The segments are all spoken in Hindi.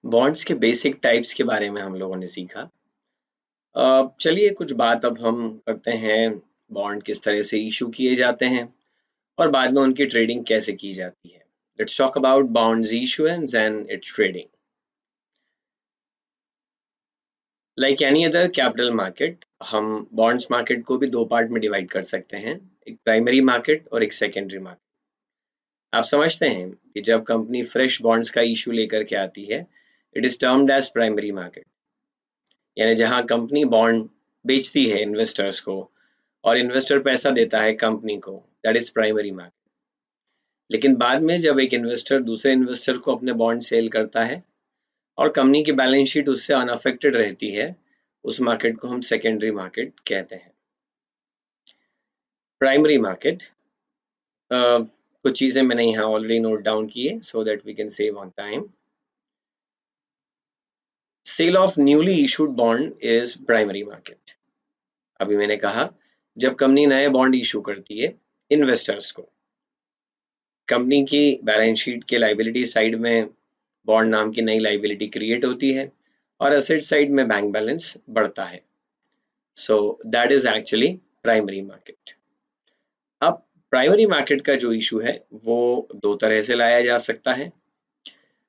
बॉन्ड्स के बेसिक टाइप्स के बारे में हम लोगों ने सीखा। चलिए कुछ बात अब हम करते हैं, बॉन्ड किस तरह से इशू किए जाते हैं और बाद में उनकी ट्रेडिंग कैसे की जाती है। Let's talk about bonds issuance and it's trading. Like any other capital market, हम बॉन्ड्स मार्केट को भी दो पार्ट में डिवाइड कर सकते हैं, एक प्राइमरी मार्केट और एक सेकेंडरी मार्केट। आप समझते हैं कि जब कंपनी फ्रेश बॉन्ड्स का इशू लेकर के आती है, it is termed as primary market, यानी जहां कंपनी बॉन्ड बेचती है इन्वेस्टर्स को और इन्वेस्टर पैसा देता है कंपनी को, दैट इज प्राइमरी मार्केट। लेकिन बाद में जब एक इन्वेस्टर दूसरे इन्वेस्टर को अपने बॉन्ड सेल करता है और कंपनी की बैलेंस शीट उससे अनअफेक्टेड रहती है, उस मार्केट को हम सेकेंडरी मार्केट कहते हैं। प्राइमरी मार्केट, कुछ चीजें मैंने यहाँ ऑलरेडी नोट डाउन की है so that we can save on time. Sale of newly issued bond is primary market. अभी मैंने कहा, जब कंपनी नए बॉन्ड इशू करती है इन्वेस्टर्स को, कंपनी की बैलेंस शीट के लाइबिलिटी साइड में बॉन्ड नाम की नई लाइबिलिटी क्रिएट होती है और एसेट साइड में बैंक बैलेंस बढ़ता है। So that is actually primary market. अब प्राइमरी मार्केट का जो इशू है वो दो तरह से लाया जा सकता है।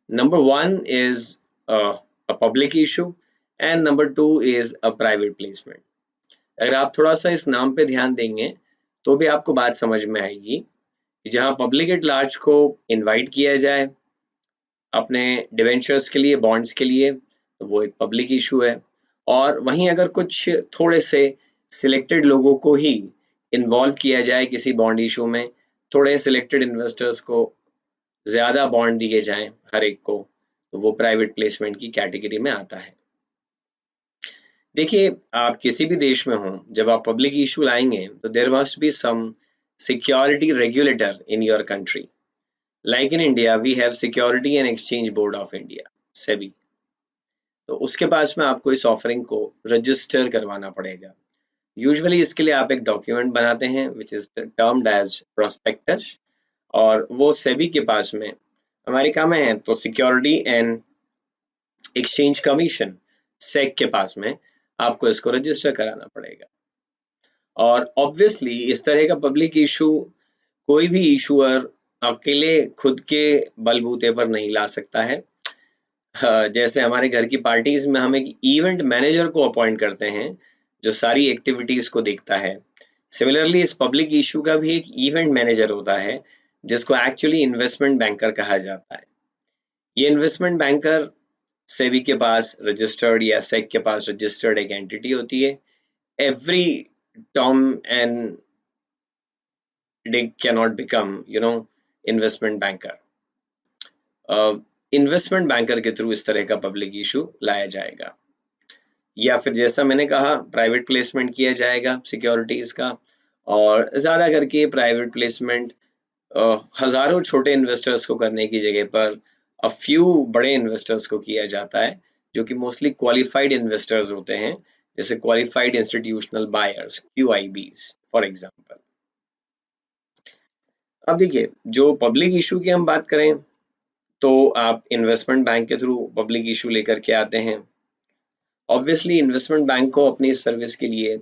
Number one is a public issue and number two is a private placement. अगर आप थोड़ा सा इस नाम पे ध्यान देंगे तो भी आपको बात समझ में आएगी कि जहां पब्लिक एट लार्ज को इनवाइट किया जाए अपने डिवेंचर्स के लिए, बॉन्ड्स के लिए, तो वो एक पब्लिक इशू है। और वहीं अगर कुछ थोड़े से सिलेक्टेड लोगों को ही इन्वॉल्व किया जाए किसी बॉन्ड इशू में, थोड़े सिलेक्टेड इन्वेस्टर्स को ज्यादा बॉन्ड दिए जाएं हर एक को, तो वो प्राइवेट प्लेसमेंट की कैटेगरी में आता है। देखिए, आप किसी भी देश में हो, जब आप पब्लिक इशू लाएंगे तो there must be some security regulator in your country. Like in India we have security and exchange board of India, SEBI. तो उसके पास में आपको इस ऑफरिंग को रजिस्टर करवाना पड़ेगा। यूजुअली इसके लिए आप एक डॉक्यूमेंट बनाते हैं which is termed as prospectus, और वो सेबी के पास में, अमेरिका में है तो सिक्योरिटी एंड एक्सचेंज कमीशन, सेक के पास में आपको इसको रजिस्टर कराना पड़ेगा। और ऑब्वियसली इस तरह का पब्लिक इशू कोई भी इशूअर अकेले खुद के बलबूते पर नहीं ला सकता है। जैसे हमारे घर की पार्टीज में हम एक इवेंट मैनेजर को अपॉइंट करते हैं जो सारी एक्टिविटीज को देखता है, सिमिलरली इस पब्लिक इशू का भी एक इवेंट मैनेजर होता है जिसको एक्चुअली इन्वेस्टमेंट बैंकर कहा जाता है। ये इन्वेस्टमेंट बैंकर सेबी के पास रजिस्टर्ड या सेक के पास रजिस्टर्ड एक एंटिटी होती है। Every Tom and Dick cannot become investment banker. Investment banker के थ्रू इस तरह का पब्लिक इशू लाया जाएगा, या फिर जैसा मैंने कहा प्राइवेट प्लेसमेंट किया जाएगा सिक्योरिटीज का। और ज्यादा करके प्राइवेट प्लेसमेंट हजारों छोटे इन्वेस्टर्स को करने की जगह पर अ फ्यू बड़े इन्वेस्टर्स को किया जाता है, जो कि मोस्टली क्वालिफाइड इन्वेस्टर्स होते हैं, जैसे qualified institutional buyers, QIBs for example. अब देखिए, जो पब्लिक इशू की हम बात करें तो आप इन्वेस्टमेंट बैंक के थ्रू पब्लिक इशू लेकर के आते हैं। ऑब्वियसली इन्वेस्टमेंट बैंक को अपनी सर्विस के लिए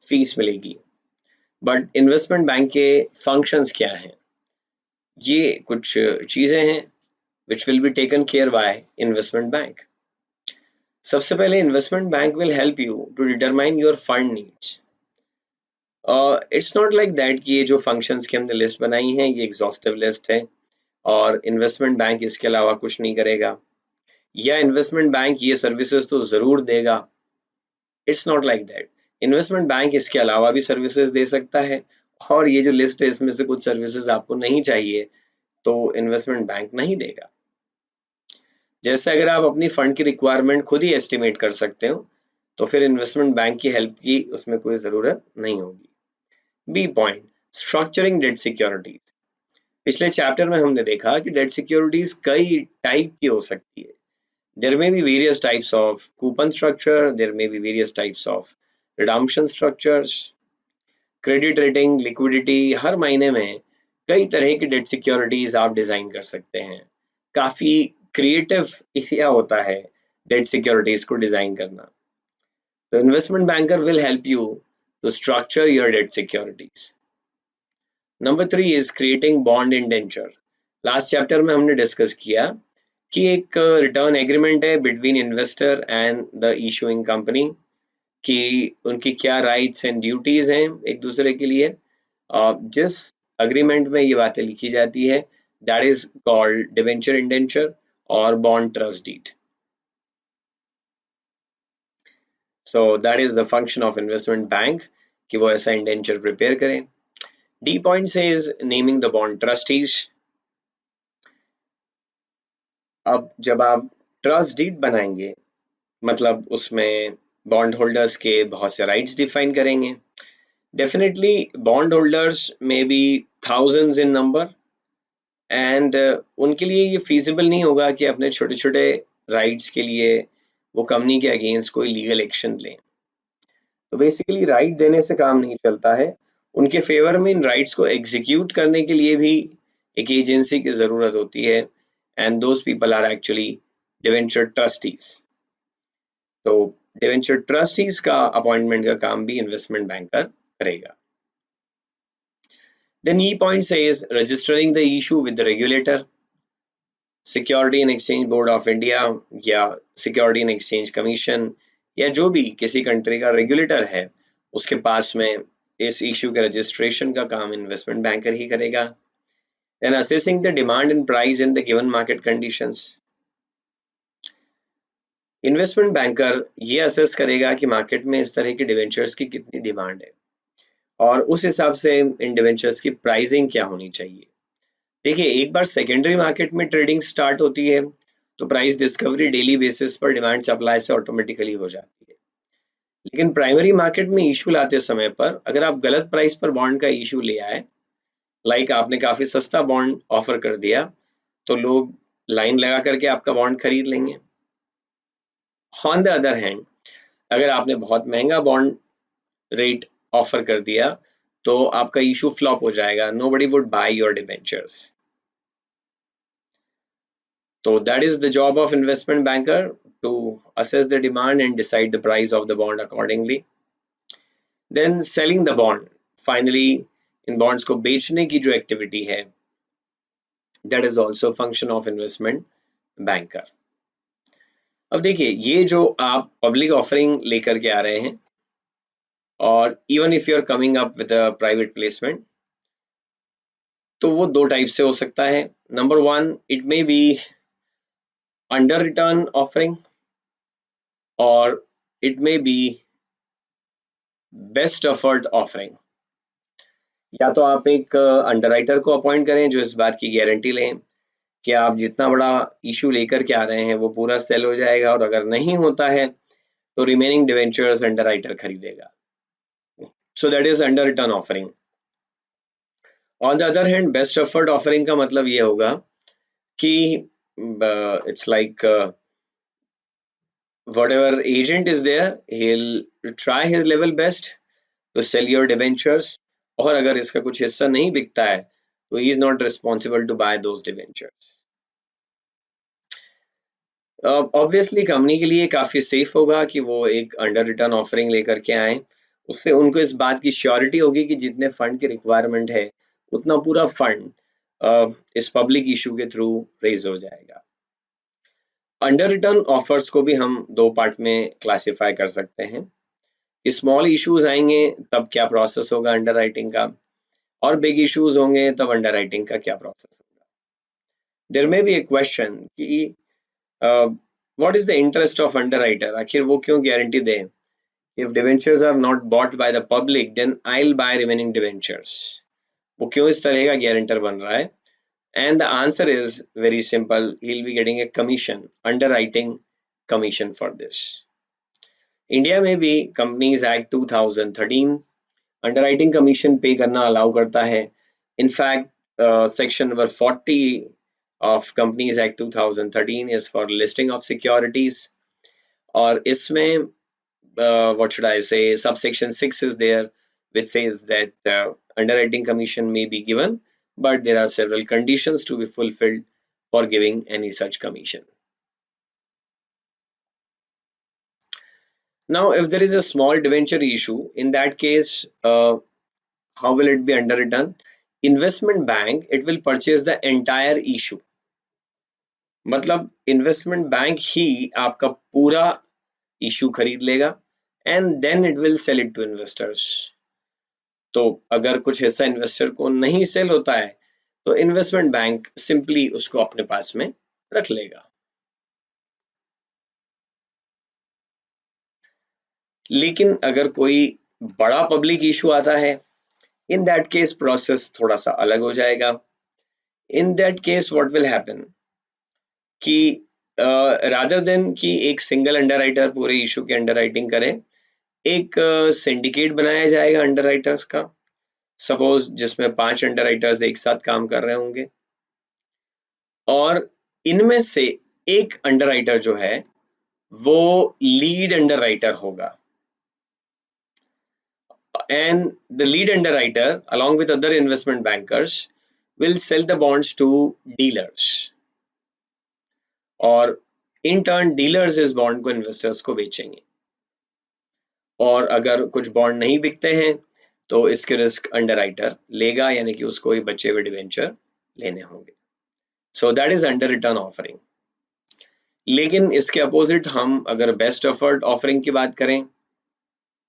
फीस मिलेगी, बट इन्वेस्टमेंट बैंक के फंक्शंस क्या हैं, ये कुछ चीजें हैं which will be taken care by investment bank. सबसे पहले investment bank will help you to determine your fund needs. It's not like that कि ये जो functions की हमने लिस्ट बनाई है ये एग्जॉस्टिव लिस्ट है और इन्वेस्टमेंट बैंक इसके अलावा कुछ नहीं करेगा, या इन्वेस्टमेंट बैंक ये सर्विसेज तो जरूर देगा। It's not like that. Investment bank इसके अलावा भी सर्विसेज दे सकता है, और ये जो लिस्ट है इसमें से कुछ सर्विसेज आपको नहीं चाहिए तो इन्वेस्टमेंट बैंक नहीं देगा। जैसे अगर आप अपनी फंड की रिक्वायरमेंट खुद ही एस्टिमेट कर सकते हो तो फिर इन्वेस्टमेंट बैंक की हेल्प की उसमें कोई जरूरत नहीं होगी। B point, structuring debt securities. पिछले चैप्टर में हमने देखा कि डेट सिक्योरिटीज कई टाइप की हो सकती है। There may be various types of coupon structure, there may be various types of redemption structures, credit rating, liquidity. हर महीने में कई तरह की डेट सिक्योरिटीज आप डिजाइन कर सकते हैं। काफी क्रिएटिव एरिया होता है डेट सिक्योरिटीज को डिजाइन करना. तो investment banker will help you to structure your debt securities. Number 3 is creating bond indenture. Last chapter में हमने डिस्कस किया कि एक रिटर्न एग्रीमेंट है between investor and the issuing company, कि उनकी क्या राइट्स एंड ड्यूटीज हैं एक दूसरे के लिए. जिस अग्रीमेंट में ये बातें लिखी जाती है that is called debenture indenture और bond trust deed. So that is the function of investment bank कि वो ऐसा इंडेंचर प्रिपेयर करें. डी पॉइंट से is naming the bond trustees. अब जब आप ट्रस्ट डीड बनाएंगे मतलब उसमें बॉन्ड होल्डर्स के बहुत से राइट्स डिफाइन करेंगे. Definitely, bondholders may be thousands in number and उनके लिए ये feasible नहीं होगा कि अपने छोटे छोटे rights के लिए वो कंपनी के अगेंस्ट कोई लीगल एक्शन लें. तो बेसिकली राइट देने से काम नहीं चलता है, उनके फेवर में इन राइट्स को एग्जीक्यूट करने के लिए भी एक एजेंसी की जरूरत होती है and those people are actually debenture trustees. तो डिवेंचर ट्रस्टीज का अपॉइंटमेंट का काम भी इन्वेस्टमेंट बैंकर करेगा. Then E point says registering the issue with the regulator. Security and Exchange Board of India या Security and Exchange Commission या जो भी किसी कंट्री का रेगुलेटर है उसके पास में इस इशू के रजिस्ट्रेशन का काम इन्वेस्टमेंट बैंकर ही करेगा. Then assessing the demand and price in the given market conditions. Investment banker ये असेस करेगा कि मार्केट में इस तरह के डिवेंचर्स की कितनी डिमांड है और उस हिसाब से इन डिवेंचर्स की प्राइसिंग क्या होनी चाहिए. देखिए एक बार सेकेंडरी मार्केट में ट्रेडिंग स्टार्ट होती है तो प्राइस डिस्कवरी डेली बेसिस पर डिमांड सप्लाई से ऑटोमेटिकली हो जाती है. लेकिन प्राइमरी मार्केट में इशू लाते समय पर अगर आप गलत प्राइस पर बॉन्ड का इशू ले आए, लाइक आपने काफी सस्ता बॉन्ड ऑफर कर दिया तो लोग लाइन लगा करके आपका बॉन्ड खरीद लेंगे. ऑन द अदर हैंड अगर आपने बहुत महंगा बॉन्ड रेट ऑफर कर दिया तो आपका इशू फ्लॉप हो जाएगा. Nobody would by your debentures. So that is the job of investment banker, to assess the demand and decide the price of the bond accordingly. Then selling the bond. Finally, in bonds को बेचने की जो एक्टिविटी है that is also function of investment banker. अब देखिए ये जो आप पब्लिक ऑफरिंग लेकर के आ रहे हैं और even if you are coming up with a private placement तो वो दो टाइप से हो सकता है. Number 1 it may be under return offering or it may be best offered offering. या तो आप एक अंडरराइटर को अपॉइंट करें जो इस बात की गारंटी लें कि आप जितना बड़ा इशू लेकर के आ रहे हैं वो पूरा सेल हो जाएगा और अगर नहीं होता है तो रिमेनिंग डिवेंचर्स अंडरराइटर खरीदेगा. सो that is under return offering. On the other hand best offered offering का मतलब ये होगा कि it's like whatever agent is there, he'll try his level best to sell your debentures. और अगर इसका कुछ हिस्सा नहीं बिकता है तो he is not responsible to buy those debentures. Obviously company के लिए काफी सेफ होगा कि वो एक अंडर रिटर्न ऑफरिंग लेकर के आए. उससे उनको इस बात की श्योरिटी होगी कि जितने फंड की रिक्वायरमेंट है उतना पूरा फंड इस पब्लिक इशू के थ्रू रेज हो जाएगा. अंडर रिटर्न ऑफर्स को भी हम दो पार्ट में क्लासिफाई कर सकते हैं. स्मॉल इश्यूज आएंगे तब क्या प्रोसेस होगा अंडर राइटिंग का, और बिग इश्यूज होंगे तब अंडर राइटिंग का क्या प्रोसेस होगा. There may be a question कि what is the interest of underwriter. आखिर वो क्यों गारंटी दे. If debentures are not bought by the public then I will buy remaining debentures. वो क्यों इस तरह का गारंटर बन रहा है. And the answer is very simple. He'll be getting a commission, underwriting commission for this. India में भी Companies Act 2013 underwriting commission pay करना allow करता है. In fact, section number 40 of Companies Act 2013 is for listing of securities. और इसमें what should I say, subsection 6 is there which says that underwriting commission may be given, but there are several conditions to be fulfilled for giving any such commission. Now, if there is a small debenture issue, in that case, how will it be underwritten? Investment bank, it will purchase the entire issue. मतलब इन्वेस्टमेंट बैंक ही आपका पूरा इशू खरीद लेगा and then it will sell it to investors. तो अगर कुछ हिस्सा इन्वेस्टर को नहीं सेल होता है तो इन्वेस्टमेंट बैंक सिंपली उसको अपने पास में रख लेगा. लेकिन अगर कोई बड़ा पब्लिक इशू आता है, इन दैट केस प्रोसेस थोड़ा सा अलग हो जाएगा. In that case what will happen कि रादर देन कि एक सिंगल अंडरराइटर पूरे इशू की अंडरराइटिंग करे, एक सिंडिकेट बनाया जाएगा अंडरराइटर्स का, सपोज जिसमें 5 अंडरराइटर्स एक साथ काम कर रहे होंगे और इनमें से एक अंडरराइटर जो है वो लीड अंडरराइटर होगा and the lead underwriter along with other investment bankers will sell the bonds to dealers और in turn dealers इस बॉन्ड को इन्वेस्टर्स को बेचेंगे. और अगर कुछ बॉन्ड नहीं बिकते हैं तो इसके रिस्क अंडरराइटर लेगा, यानी कि उसको ही बचे हुए डिवेंचर लेने होंगे. सो that is under return offering. लेकिन इसके अपोजिट हम अगर बेस्ट एफर्ट ऑफरिंग की बात करें,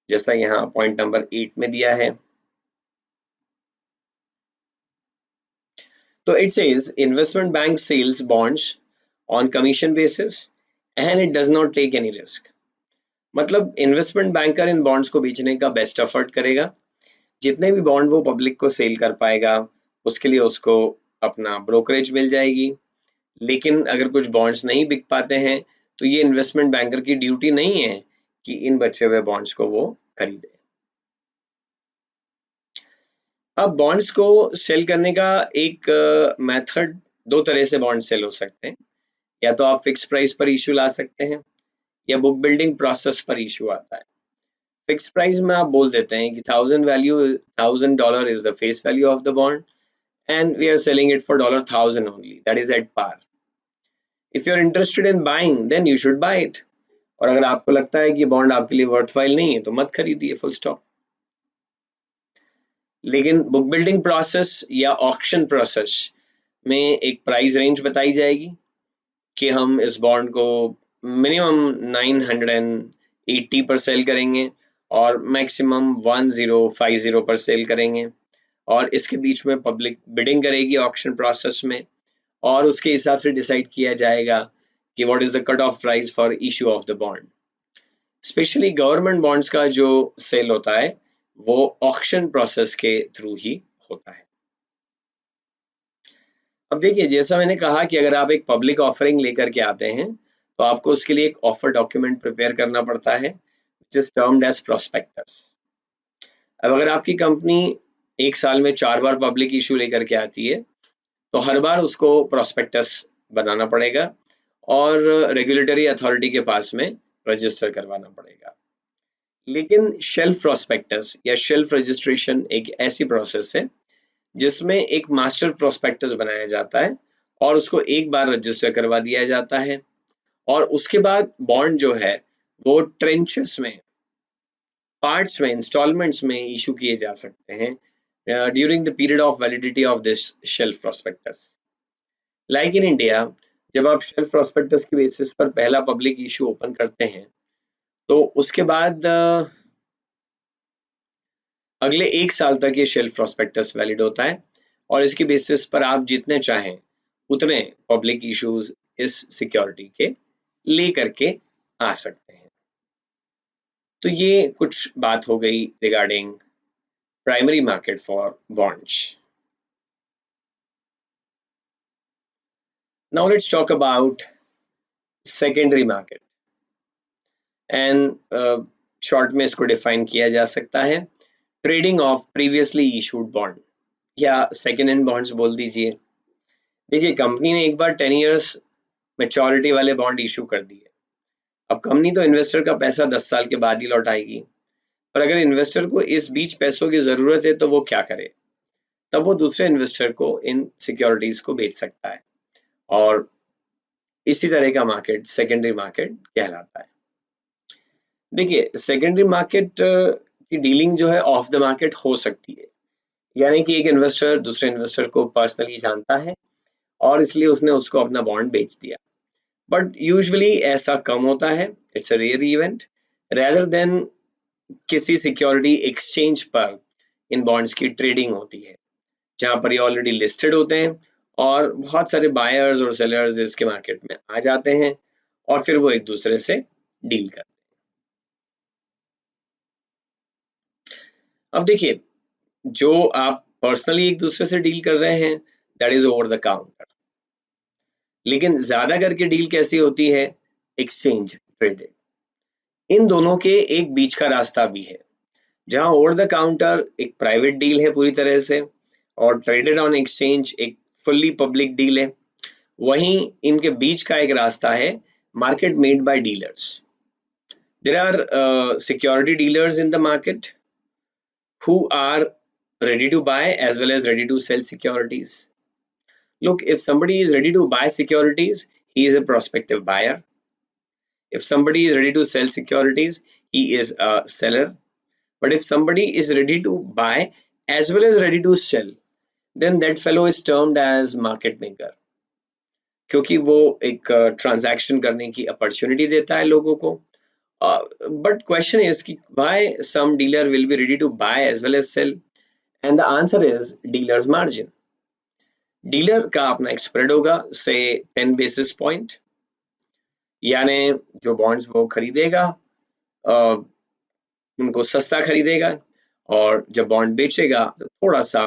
जैसा यहाँ पॉइंट नंबर 8 में दिया है, तो it says investment bank sells bonds on commission basis and it does not take any risk. मतलब इन्वेस्टमेंट बैंकर इन बॉन्ड्स को बेचने का बेस्ट एफर्ट करेगा. जितने भी बॉन्ड वो पब्लिक को सेल कर पाएगा उसके लिए उसको अपना ब्रोकरेज मिल जाएगी. लेकिन अगर कुछ बॉन्ड्स नहीं बिक पाते हैं तो ये इन्वेस्टमेंट बैंकर की ड्यूटी नहीं है कि इन बचे हुए बॉन्ड्स को वो खरीदे. अब बॉन्ड्स को सेल करने का एक मेथड, 2 तरह से बॉन्ड सेल हो सकते हैं. या तो आप फिक्स प्राइस पर इशू ला सकते हैं या बुक बिल्डिंग प्रोसेस पर इशू आता है. फिक्स प्राइस में आप बोल देते हैं कि $1,000 is the face value of the bond and we are selling it for $1,000 only, that is at par. If you are interested in buying then you should buy it. और अगर आपको लगता है कि बॉन्ड आपके लिए वर्थवाइल नहीं है तो मत खरीदिए, फुल स्टॉप. लेकिन बुक बिल्डिंग प्रोसेस या ऑक्शन प्रोसेस में एक प्राइस रेंज बताई जाएगी कि हम इस बॉन्ड को मिनिमम 980 पर सेल करेंगे और मैक्सिमम 1050 पर सेल करेंगे और इसके बीच में पब्लिक बिडिंग करेगी ऑक्शन प्रोसेस में और उसके हिसाब से डिसाइड किया जाएगा कि what is the cut off price for issue of the bond. Specially government bonds का जो सेल होता है वो ऑक्शन प्रोसेस के थ्रू ही होता है. अब देखिए, जैसा मैंने कहा कि अगर आप एक पब्लिक ऑफरिंग लेकर के आते हैं तो आपको उसके लिए एक ऑफर डॉक्यूमेंट प्रिपेयर करना पड़ता है which is termed as prospectus. अब अगर आपकी कंपनी एक साल में 4 बार पब्लिक इशू लेकर के आती है तो हर बार उसको प्रोस्पेक्टस बनाना पड़ेगा और रेगुलेटरी अथॉरिटी के पास में रजिस्टर करवाना पड़ेगा. लेकिन शेल्फ प्रोस्पेक्टस या शेल्फ रजिस्ट्रेशन एक ऐसी प्रोसेस है जिसमें एक मास्टर प्रोस्पेक्टस बनाया जाता है और उसको एक बार रजिस्टर करवा दिया जाता है और उसके बाद बॉन्ड जो है वो ट्रेंचेस में, पार्ट्स में, इंस्टॉलमेंट्स में इशू किए जा सकते हैं during the period of validity of this shelf prospectus. Like in India, जब आप शेल्फ प्रोस्पेक्टस की बेसिस पर पहला पब्लिक इशू ओपन करते हैं तो उसके बाद अगले 1 साल तक ये शेल्फ प्रोस्पेक्टस वैलिड होता है और इसकी बेसिस पर आप जितने चाहें उतने पब्लिक इश्यूज इस सिक्योरिटी के ले करके आ सकते हैं. तो ये कुछ बात हो गई regarding primary market for bonds. Now let's talk about secondary market and short में इसको डिफाइन किया जा सकता है trading of previously issued bond या सेकेंड हैंड बॉन्ड्स बोल दीजिए. देखिए, कंपनी ने एक बार 10 इयर्स मैच्योरिटी वाले बॉन्ड इशू कर दिए. अब कंपनी तो इन्वेस्टर का पैसा 10 साल के बाद ही लौटाएगी, पर अगर इन्वेस्टर को इस बीच पैसों की जरूरत है तो वो क्या करे? तब वो दूसरे इन्वेस्टर को इन सिक्योरिटीज को बेच सकता है और इसी तरह का मार्केट सेकेंडरी मार्केट कहलाता है। देखिए, सेकेंडरी मार्केट की डीलिंग जो है ऑफ द मार्केट हो सकती है, यानी कि एक इन्वेस्टर दूसरे इन्वेस्टर को पर्सनली जानता है और इसलिए उसने उसको अपना बॉन्ड बेच दिया, बट यूजुअली ऐसा कम होता है, it's a rare event, rather than किसी सिक्योरिटी एक्सचेंज पर इन बॉन्ड्स की ट्रेडिंग होती है, जहां पर ये ऑलरेडी लिस्टेड होते हैं और बहुत सारे बायर्स और सेलर्स इसके मार्केट में आ जाते हैं और फिर वो एक दूसरे से डील करते हैं। अब देखिए, जो आप पर्सनली एक दूसरे से डील कर रहे हैं, that is over the counter, लेकिन ज्यादा करके डील कैसी होती है, एक्सचेंज ट्रेडेड। इन दोनों के एक बीच का रास्ता भी है, जहां ओवर द काउंटर एक प्राइवेट डील है पूरी तरह से और ट्रेडेड ऑन एक्सचेंज एक फुल्ली पब्लिक डील है। वहीं इनके बीच का एक रास्ता है market made by dealers. There are security dealers in the market who are ready to buy as well as ready to sell securities. Look, if somebody is ready to buy securities, he is a prospective buyer. If somebody is ready to sell securities, he is a seller. But if somebody is ready to buy as well as ready to sell, then that fellow is termed as market maker, क्योंकि वो एक ट्रांजैक्शन करने की अपॉर्चुनिटी देता है लोगों को। But question is कि why some dealer will be ready to buy as well as sell? And the answer is dealer's margin. Dealer का अपना एक स्प्रेड होगा, से 10 बेसिस पॉइंट, यानी जो बॉन्ड्स वो खरीदेगा उनको सस्ता खरीदेगा और जब बॉन्ड बेचेगा तो थोड़ा सा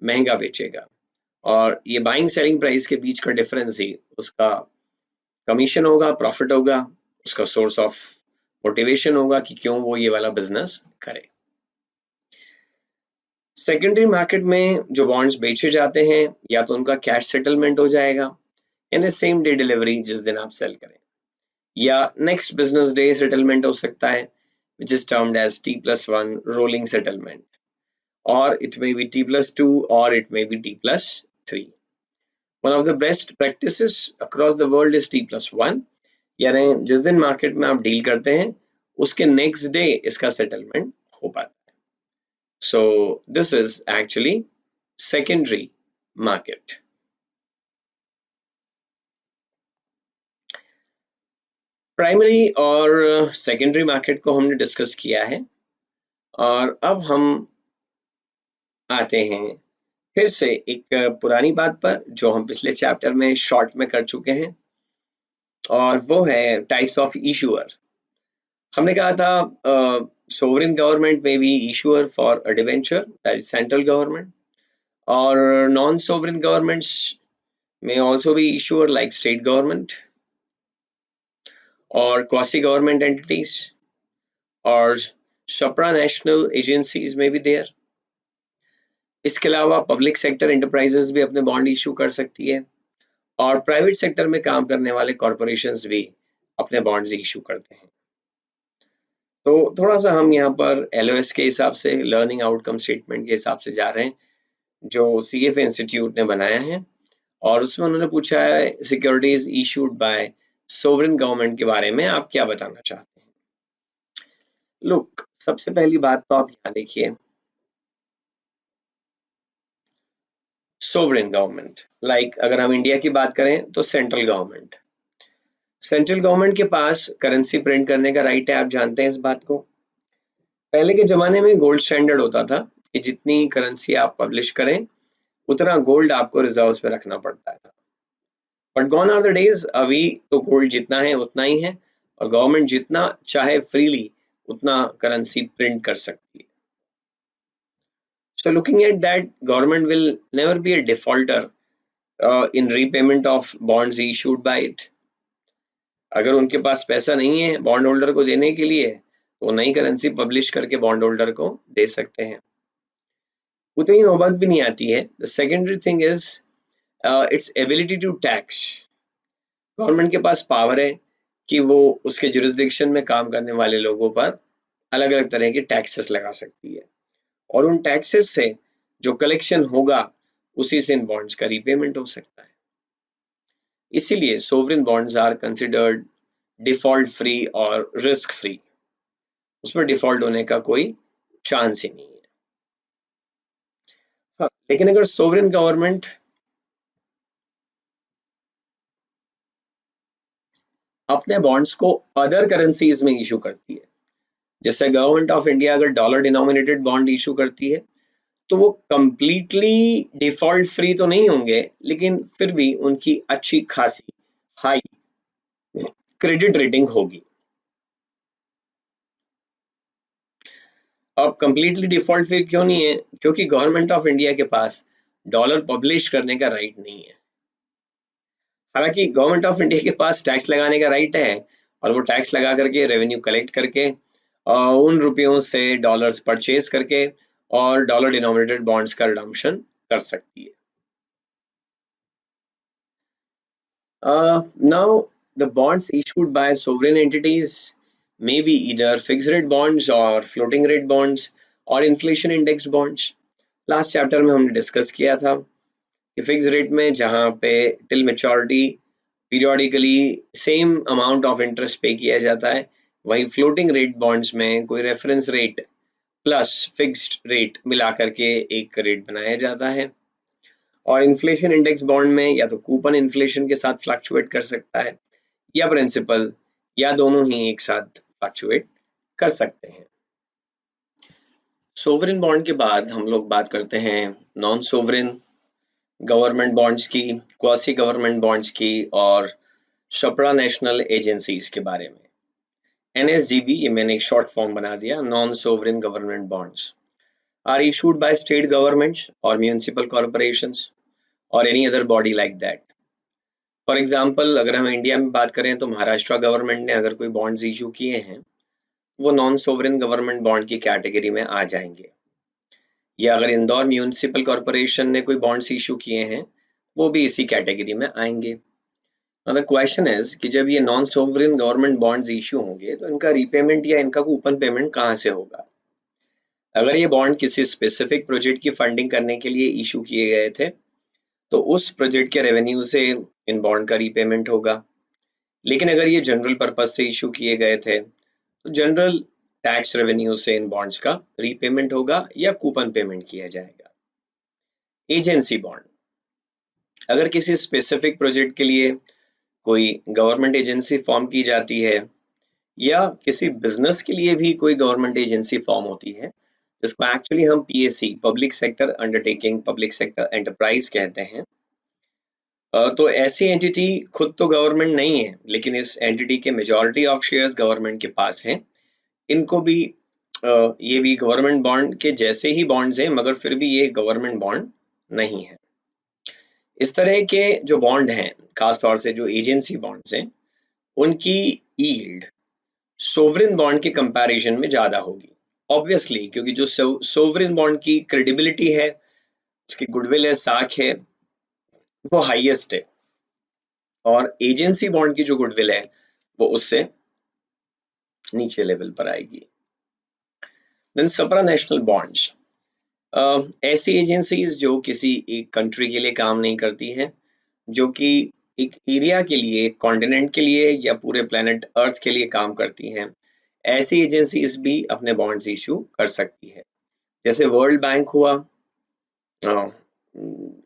महंगा बेचेगा, और ये बाइंग सेलिंग प्राइस के बीच का डिफरेंस ही उसका कमीशन होगा, प्रॉफिट होगा, उसका सोर्स ऑफ मोटिवेशन होगा कि क्यों वो ये वाला बिजनेस करे। सेकेंडरी मार्केट में जो बॉन्ड्स बेचे जाते हैं, या तो उनका कैश सेटलमेंट हो जाएगा इन सेम डे डिलीवरी जिस दिन आप सेल करें, या नेक्स्ट बिजनेस डे सेटलमेंट हो सकता है, which is termed as T+1 rolling settlement, or it may be T+2 or it may be T+3. One of the best practices across the world is T+1, यानी जिस दिन मार्केट में आप डील करते हैं उसके नेक्स्ट डे इसका सेटलमेंट हो पाता है। So this is actually secondary market. Primary और सेकेंडरी मार्केट को हमने डिस्कस किया है, और अब हम आते हैं फिर से एक पुरानी बात पर जो हम पिछले चैप्टर में शॉर्ट में कर चुके हैं, और वो है टाइप्स ऑफ इशूअर। हमने कहा था सोवरेन गवर्नमेंट में भी issuer for a debenture, that is central government, और नॉन सोवरेन गवर्नमेंट्स में आल्सो भी इशूअर लाइक स्टेट गवर्नमेंट और क्वासी गवर्नमेंट एंटिटीज और supranational एजेंसीज में भी देयर। इसके अलावा पब्लिक सेक्टर एंटरप्राइजेस भी अपने बॉन्ड इशू कर सकती है, और प्राइवेट सेक्टर में काम करने वाले कॉरपोरेशंस भी अपने बॉन्ड्स इशू करते हैं। तो थोड़ा सा हम यहाँ पर LOS के हिसाब से, लर्निंग आउटकम स्टेटमेंट के हिसाब से जा रहे हैं, जो CFA इंस्टीट्यूट ने बनाया है, और उसमें उन्होंने पूछा है securities issued by sovereign government के बारे में आप क्या बताना चाहते हैं। लुक, सबसे पहली बात तो आप यहाँ देखिए, सोवरेन गवर्नमेंट, लाइक अगर हम इंडिया की बात करें तो सेंट्रल गवर्नमेंट, सेंट्रल गवर्नमेंट के पास करेंसी प्रिंट करने का राइट है, आप जानते हैं इस बात को। पहले के जमाने में गोल्ड स्टैंडर्ड होता था कि जितनी करेंसी आप पब्लिश करें उतना गोल्ड आपको रिजर्व्स में रखना पड़ता था, but gone are the days, अभी तो गोल्ड जितना है उतना ही है, और गवर्नमेंट जितना चाहे फ्रीली उतना करेंसी प्रिंट कर सकती है। So looking at that, government will never be a defaulter in repayment of bonds issued by it. अगर उनके पास पैसा नहीं है बॉन्ड होल्डर को देने के लिए, तो नई करेंसी पब्लिश करके बॉन्ड होल्डर को दे सकते हैं, उतनी नौबत भी नहीं आती है। The secondary thing is its ability to tax. Government के पास पावर है कि वो उसके जुरिस्डिक्शन में काम करने वाले लोगों पर अलग अलग तरह के टैक्सेस लगा सकती है, और उन टैक्सेस से जो कलेक्शन होगा उसी से इन बॉन्ड्स का रीपेमेंट हो सकता है। इसीलिए sovereign bonds are considered default free और रिस्क फ्री, उसमें डिफॉल्ट होने का कोई चांस ही नहीं है। हाँ, लेकिन अगर सोवरेन गवर्नमेंट अपने बॉन्ड्स को अदर करेंसीज में इशू करती है, जैसे गवर्नमेंट ऑफ इंडिया अगर डॉलर डिनोमिनेटेड बॉन्ड इशू करती है, तो वो कंप्लीटली डिफॉल्ट फ्री तो नहीं होंगे, लेकिन फिर भी उनकी अच्छी खासी हाई क्रेडिट रेटिंग होगी। अब कंप्लीटली डिफॉल्ट फ्री क्यों नहीं है? क्योंकि गवर्नमेंट ऑफ इंडिया के पास डॉलर पब्लिश करने का राइट नहीं है। हालांकि गवर्नमेंट ऑफ इंडिया के पास टैक्स लगाने का राइट है, और वो टैक्स लगा करके रेवेन्यू कलेक्ट करके उन रुपयों से डॉलर्स परचेज करके और डॉलर डिनोमिनेटेड बॉन्ड्स का रिडम्पशन कर सकती है। Now, the bonds issued by sovereign entities may be either fixed rate bonds or floating rate bonds और inflation indexed bonds. Last chapter में हमने डिस्कस किया था कि फिक्स रेट में जहाँ पे till maturity periodically same amount of interest पे किया जाता है, वहीं फ्लोटिंग रेट बॉन्ड्स में कोई reference rate plus fixed rate मिला करके एक रेट बनाया जाता है। और इन्फ्लेशन इंडेक्स बॉन्ड में या तो कूपन इन्फ्लेशन के साथ फ्लक्चुएट कर सकता है, या प्रिंसिपल, या दोनों ही एक साथ फ्लक्चुएट कर सकते हैं। सोवरेन बॉन्ड के बाद हम लोग बात करते हैं नॉन सोवरेन गवर्नमेंट बॉन्ड्स की, क्वासी गवर्नमेंट बॉन्ड्स की और सप्रा नेशनल एजेंसीज के बारे में। NSGB, ये मैंने एक शॉर्ट फॉर्म बना दिया, non sovereign government bonds are issued by state governments और म्यूनिसिपल कॉर्पोरेशंस और any other body like that. For example, अगर हम इंडिया में बात करें तो महाराष्ट्र गवर्नमेंट ने अगर कोई बॉन्ड्स इशू किए हैं, वो नॉन सोवरेन गवर्नमेंट बॉन्ड की कैटेगरी में आ जाएंगे। या अगर इंदौर म्यूनिसिपल कॉर्पोरेशन ने कोई बॉन्ड्स इशू किए हैं, वो भी इसी कैटेगरी में आएंगे। द क्वेश्चन इज कि जब ये non sovereign government bonds issue होंगे तो इनका रीपेमेंट या इनका कूपन पेमेंट कहाँ से होगा? अगर ये बॉन्ड किसी स्पेसिफिक प्रोजेक्ट की फंडिंग करने के लिए इशू किए गए थे, तो उस प्रोजेक्ट के रेवेन्यू से इन बॉन्ड का रीपेमेंट होगा। लेकिन अगर ये जनरल पर्पज से इशू किए गए थे, तो जनरल टैक्स रेवेन्यू से इन बॉन्ड्स का रीपेमेंट होगा या कूपन पेमेंट किया जाएगा। एजेंसी बॉन्ड, अगर किसी स्पेसिफिक प्रोजेक्ट के लिए कोई गवर्नमेंट एजेंसी फॉर्म की जाती है, या किसी बिजनेस के लिए भी कोई गवर्नमेंट एजेंसी फॉर्म होती है, जिसको एक्चुअली हम PSE, public sector undertaking, public sector enterprise कहते हैं, तो ऐसी एंटिटी खुद तो गवर्नमेंट नहीं है, लेकिन इस एंटिटी के मेजॉरिटी ऑफ शेयर्स गवर्नमेंट के पास हैं। इनको भी ये भी गवर्नमेंट बॉन्ड के जैसे ही बॉन्ड्स हैं, मगर फिर भी ये गवर्नमेंट बॉन्ड नहीं है। इस तरह के जो बॉन्ड हैं, खासतौर से जो एजेंसी बॉन्ड्स हैं, उनकी यील्ड सोवरेन बॉन्ड के कंपैरिजन में ज्यादा होगी, ऑब्वियसली, क्योंकि जो सोवरेन बॉन्ड की क्रेडिबिलिटी है, उसकी गुडविल है, साख है, वो हाईएस्ट है, और एजेंसी बॉन्ड की जो गुडविल है वो उससे नीचे लेवल पर आएगी। देन सप्रा नेशनल बॉन्ड्स, ऐसी एजेंसीज जो किसी एक कंट्री के लिए काम नहीं करती हैं, जो कि एक एरिया के लिए, कॉन्टिनेंट के लिए या पूरे प्लेनेट अर्थ के लिए काम करती हैं, ऐसी एजेंसीज भी अपने बॉन्ड्स इशू कर सकती है। जैसे वर्ल्ड बैंक हुआ,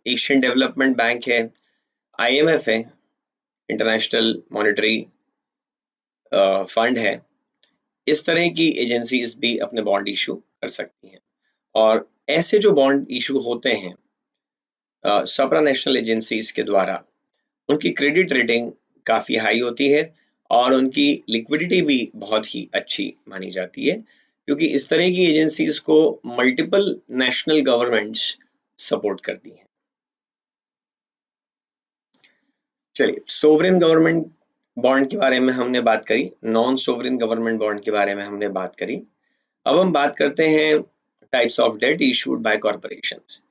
एशियन डेवलपमेंट बैंक है, IMF है, इंटरनेशनल मॉनेटरी फंड है, इस तरह की एजेंसीज भी अपने बॉन्ड इशू कर सकती हैं। और ऐसे जो बॉन्ड इशू होते हैं सप्रा नेशनल एजेंसीज के द्वारा, उनकी क्रेडिट रेटिंग काफ़ी हाई होती है और उनकी लिक्विडिटी भी बहुत ही अच्छी मानी जाती है, क्योंकि इस तरह की एजेंसीज को मल्टीपल नेशनल गवर्नमेंट्स सपोर्ट करती हैं। चलिए, सोवरेन गवर्नमेंट बॉन्ड के बारे में हमने बात करी, नॉन सोवरेन गवर्नमेंट बॉन्ड के बारे में हमने बात करी। अब हम बात करते हैं types of debt issued by corporations,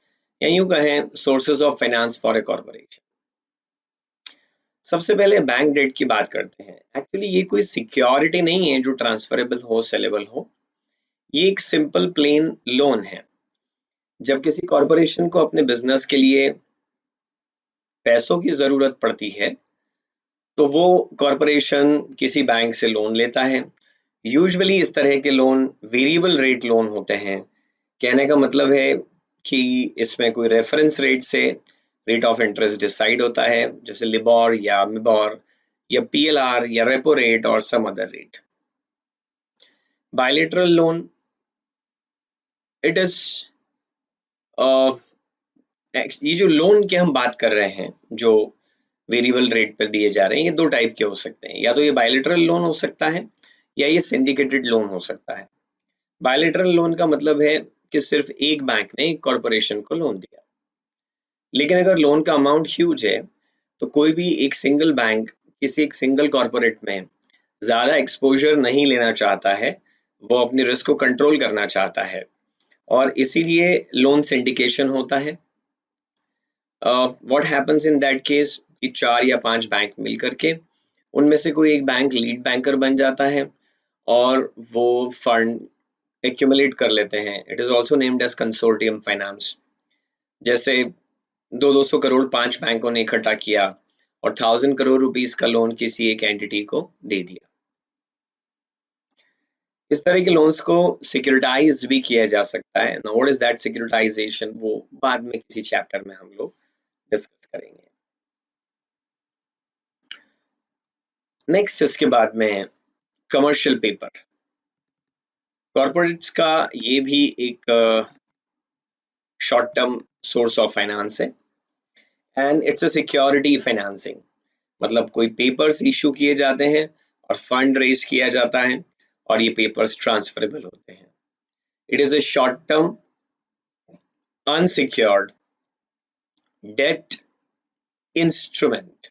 या यूं कहें sources of finance for a corporation. सबसे पहले बैंक डेट की बात करते हैं। एक्चुअली ये कोई सिक्योरिटी नहीं है जो ट्रांसफरेबल हो, सेलेबल हो, ये एक सिंपल प्लेन लोन है। जब किसी कॉर्पोरेशन को अपने बिजनेस के लिए पैसों की जरूरत पड़ती है, तो वो कॉरपोरेशन किसी बैंक से लोन लेता है। यूजुअली इस तरह के लोन वेरिएबल रेट लोन होते हैं। कहने का मतलब है कि इसमें कोई रेफरेंस रेट से रेट ऑफ इंटरेस्ट डिसाइड होता है, जैसे लिबोर या मिबोर या पीएलआर या रेपो रेट और some other rate. Bilateral loan, it is ये जो लोन की हम बात कर रहे हैं, जो वेरिएबल रेट पर दिए जा रहे हैं, ये दो टाइप के हो सकते हैं। या तो ये बायलेटरल लोन हो सकता है या ये सिंडिकेटेड लोन हो सकता है। बायलेटरल लोन का मतलब है कि सिर्फ एक बैंक ने एक कॉरपोरेशन को लोन दिया। लेकिन अगर लोन का अमाउंट ह्यूज है तो कोई भी एक सिंगल बैंक किसी एक सिंगल कॉरपोरेट में ज्यादा एक्सपोजर नहीं लेना चाहता है, वो अपनी रिस्क को कंट्रोल करना चाहता है और इसीलिए लोन सिंडिकेशन होता है। What happens in that case कि 4 या 5 बैंक मिल करके उनमें से कोई एक बैंक लीड बैंकर बन जाता है और वो फंड एक्यूमुलेट कर लेते हैं। It is also named as consortium finance. जैसे 200 करोड़ 5 बैंकों ने इकट्ठा किया और 1000 करोड़ रुपीस का लोन किसी एक एंटिटी को दे दिया। इस तरह के लोन्स को सिक्योरिटाइज भी किया जा सकता है। Now what is that securitization, वो बाद में किसी चैप्टर में हम लोग डिस्कस करेंगे। नेक्स्ट इसके बाद में कमर्शियल पेपर। कॉर्पोरेट्स का ये भी एक short term source of finance है and it's a security financing. मतलब कोई पेपर्स इशू किए जाते हैं और फंड रेज किया जाता है और ये पेपर्स ट्रांसफरेबल होते हैं। It is a short term unsecured debt instrument.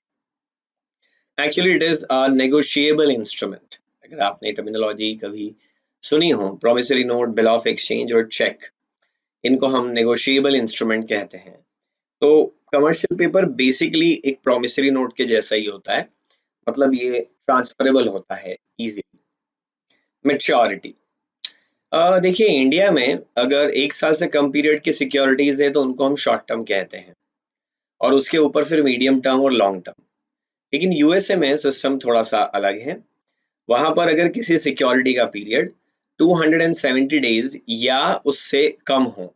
Actually it is a negotiable instrument. अगर आपने टर्मिनोलॉजी कभी सुनी हो, promissory note, bill of exchange और check, इनको हम negotiable instrument कहते हैं। तो कमर्शियल पेपर बेसिकली एक promissory note के जैसा ही होता है, मतलब ये ट्रांसफरेबल होता है इजीली। मैच्योरिटी, देखिए इंडिया में अगर 1 साल से कम पीरियड की सिक्योरिटीज है तो उनको हम शॉर्ट टर्म कहते हैं और उसके ऊपर फिर मीडियम टर्म और लॉन्ग टर्म। लेकिन यूएसए में सिस्टम थोड़ा सा अलग है। वहां पर अगर किसी सिक्योरिटी का पीरियड 270 डेज या उससे कम हो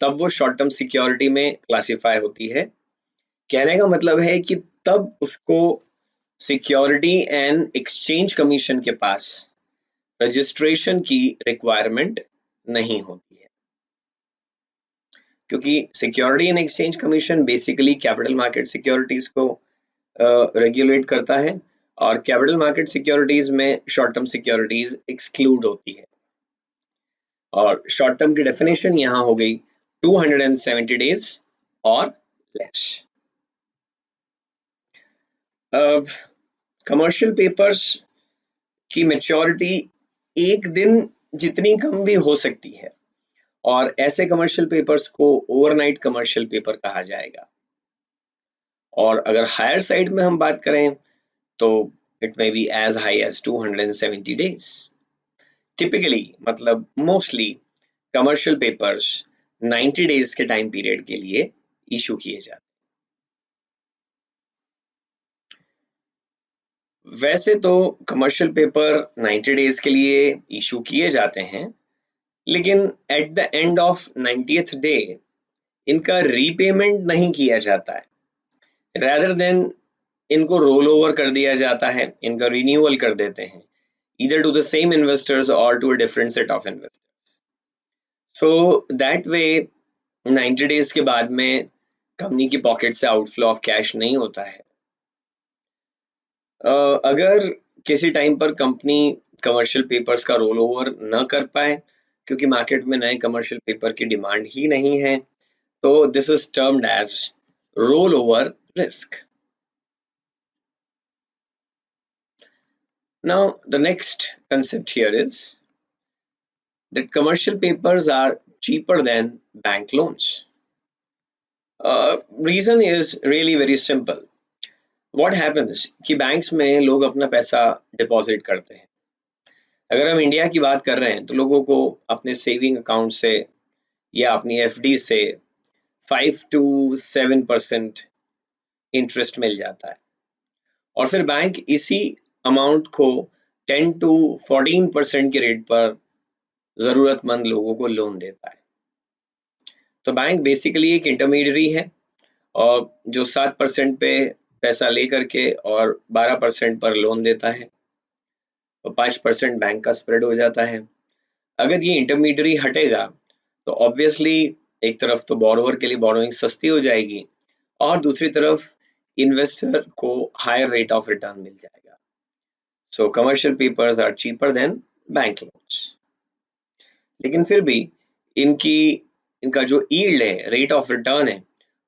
तब वो शॉर्ट टर्म सिक्योरिटी में क्लासिफाई होती है। कहने का मतलब है कि तब उसको सिक्योरिटी एंड एक्सचेंज कमीशन के पास रजिस्ट्रेशन की रिक्वायरमेंट नहीं होती है, क्योंकि security and exchange commission basically capital market securities को रेगुलेट करता है और कैपिटल मार्केट सिक्योरिटीज में शॉर्ट टर्म सिक्योरिटीज एक्सक्लूड होती है। और शॉर्ट टर्म की डेफिनेशन यहाँ हो गई 270 डेज और लेस। अब कमर्शियल पेपर्स की मैच्योरिटी एक दिन जितनी कम भी हो सकती है और ऐसे कमर्शियल पेपर्स को ओवरनाइट कमर्शियल पेपर कहा जाएगा। और अगर हायर साइड में हम बात करें तो it may be as high as 270 days. Typically मतलब मोस्टली कमर्शियल पेपर्स 90 डेज के टाइम पीरियड के लिए इशू किए जाते हैं। वैसे तो कमर्शियल पेपर 90 डेज के लिए इशू किए जाते हैं, लेकिन at the end of 90th day इनका रीपेमेंट नहीं किया जाता है। rather देन इनको रोल ओवर कर दिया जाता है, इनका रिन्यूअल कर देते हैं either to the same investors or to a different set of investors. So that way 90 days के बाद में कंपनी की पॉकेट से आउटफ्लो ऑफ कैश नहीं होता है। अगर किसी टाइम पर कंपनी कमर्शियल पेपर्स का रोल ओवर न कर पाए क्योंकि मार्केट में नए कमर्शियल पेपर की डिमांड ही नहीं है, तो this is termed as roll over risk. Now the next concept here is that commercial papers are cheaper than bank loans. Reason is really very simple. What happens कि बैंक्स में लोग अपना पैसा डिपॉजिट करते हैं। अगर हम इंडिया की बात कर रहे हैं तो लोगों को अपने सेविंग अकाउंट से या अपनी एफडी से 5 to 7% इंटरेस्ट मिल जाता है। और फिर बैंक इसी अमाउंट को 10 to 14% के रेट पर जरूरतमंद लोगों को लोन देता है। तो बैंक बेसिकली एक इंटरमीडियरी है और जो 7% पे पैसा ले करके और 12% पर लोन देता है, तो 5% बैंक का स्प्रेड हो जाता है। अगर ये इंटरमीडियरी हटेगा तो ऑब्वियसली एक तरफ तो बोरोवर के लिए बोरोइंग सस्ती हो जाएगी और दूसरी तरफ इन्वेस्टर को हायर रेट ऑफ रिटर्न मिल जाएगा। So commercial papers are cheaper than bank loans. लेकिन फिर भी इनकी इनका जो यील्ड है, रेट ऑफ रिटर्न है,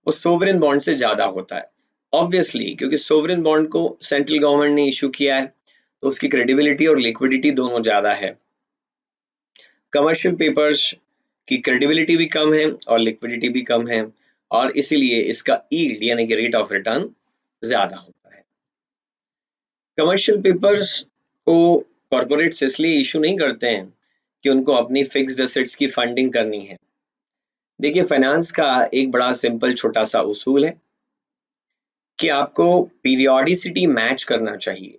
वो सोवरेन बॉन्ड से ज्यादा होता है। ऑब्वियसली क्योंकि सोवरेन बॉन्ड को सेंट्रल गवर्नमेंट ने इशू किया है तो उसकी क्रेडिबिलिटी और लिक्विडिटी दोनों ज्यादा है। कमर्शियल पेपर्स की क्रेडिबिलिटी भी कम है और लिक्विडिटी भी कम है और इसीलिए इसका यील्ड यानी कि रेट ऑफ रिटर्न ज्यादा होता है। कमर्शियल पेपर्स को कॉर्पोरेट्स इसलिए इशू नहीं करते हैं कि उनको अपनी फिक्स्ड एसेट्स की फंडिंग करनी है। देखिए, फाइनेंस का एक बड़ा सिंपल छोटा सा उसूल है कि आपको पीरियोडिसिटी मैच करना चाहिए।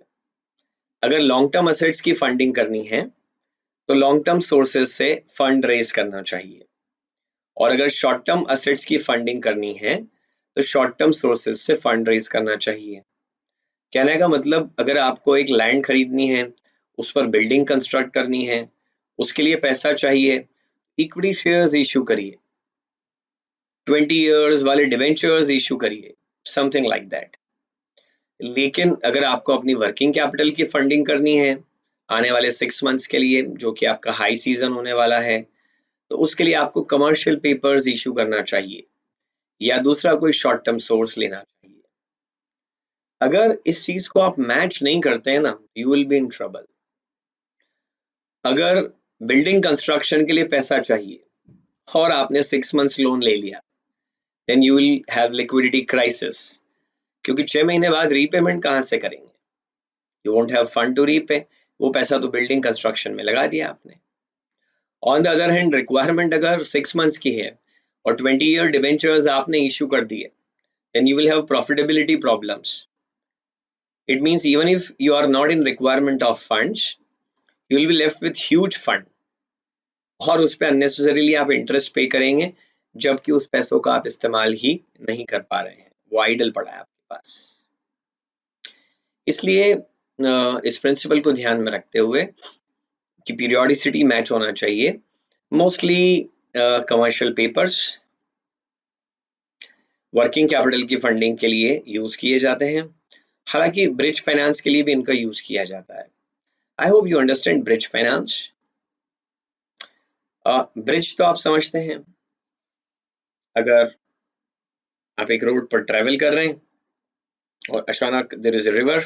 अगर लॉन्ग टर्म एसेट्स की फंडिंग करनी है तो लॉन्ग टर्म सोर्सेज से फंड रेज करना चाहिए और अगर शॉर्ट टर्म एसेट्स की फंडिंग करनी है तो शॉर्ट टर्म सोर्सेज से फंड रेज करना चाहिए। कहने का मतलब, अगर आपको एक लैंड खरीदनी है, उस पर बिल्डिंग कंस्ट्रक्ट करनी है, उसके लिए पैसा चाहिए, इक्विटी शेयर्स इशू करिए, 20 years वाले डिवेंचर्स इशू करिए, समथिंग लाइक दैट। लेकिन अगर आपको अपनी वर्किंग कैपिटल की फंडिंग करनी है आने वाले 6 months के लिए, जो कि आपका हाई सीजन होने वाला है, तो उसके लिए आपको कमर्शियल पेपर्स इशू करना चाहिए या दूसरा कोई शॉर्ट टर्म सोर्स लेना चाहिए। अगर इस चीज को आप मैच नहीं करते हैं ना, you will be in trouble. अगर बिल्डिंग कंस्ट्रक्शन के लिए पैसा चाहिए और आपने 6 months लोन ले लिया, then you will have liquidity crisis, क्योंकि 6 महीने बाद रीपेमेंट कहाँ से करेंगे? You won't have fund to repay, वो पैसा तो बिल्डिंग कंस्ट्रक्शन में लगा दिया आपने। On the other hand, requirement अगर 6 months की है और 20 year डिबेंचर्स आपने इशू कर दिए, then you will have profitability problems. It means even if you are not in requirement of funds, you will be left with huge fund और उस पर अननेसेसरीली आप इंटरेस्ट पे करेंगे जबकि उस पैसों का आप इस्तेमाल ही नहीं कर पा रहे हैं, वो आइडल पड़ा है आपके पास। इसलिए इस प्रिंसिपल को ध्यान में रखते हुए कि पीरियोडिसिटी मैच होना चाहिए, mostly commercial papers working capital की फंडिंग के लिए यूज किए जाते हैं। हालांकि ब्रिज फाइनेंस के लिए भी इनका यूज किया जाता है। I hope you understand bridge finance. Bridge तो आप समझते हैं, अगर आप एक रोड पर ट्रेवल कर रहे हैं और अचानक देयर इज अ रिवर,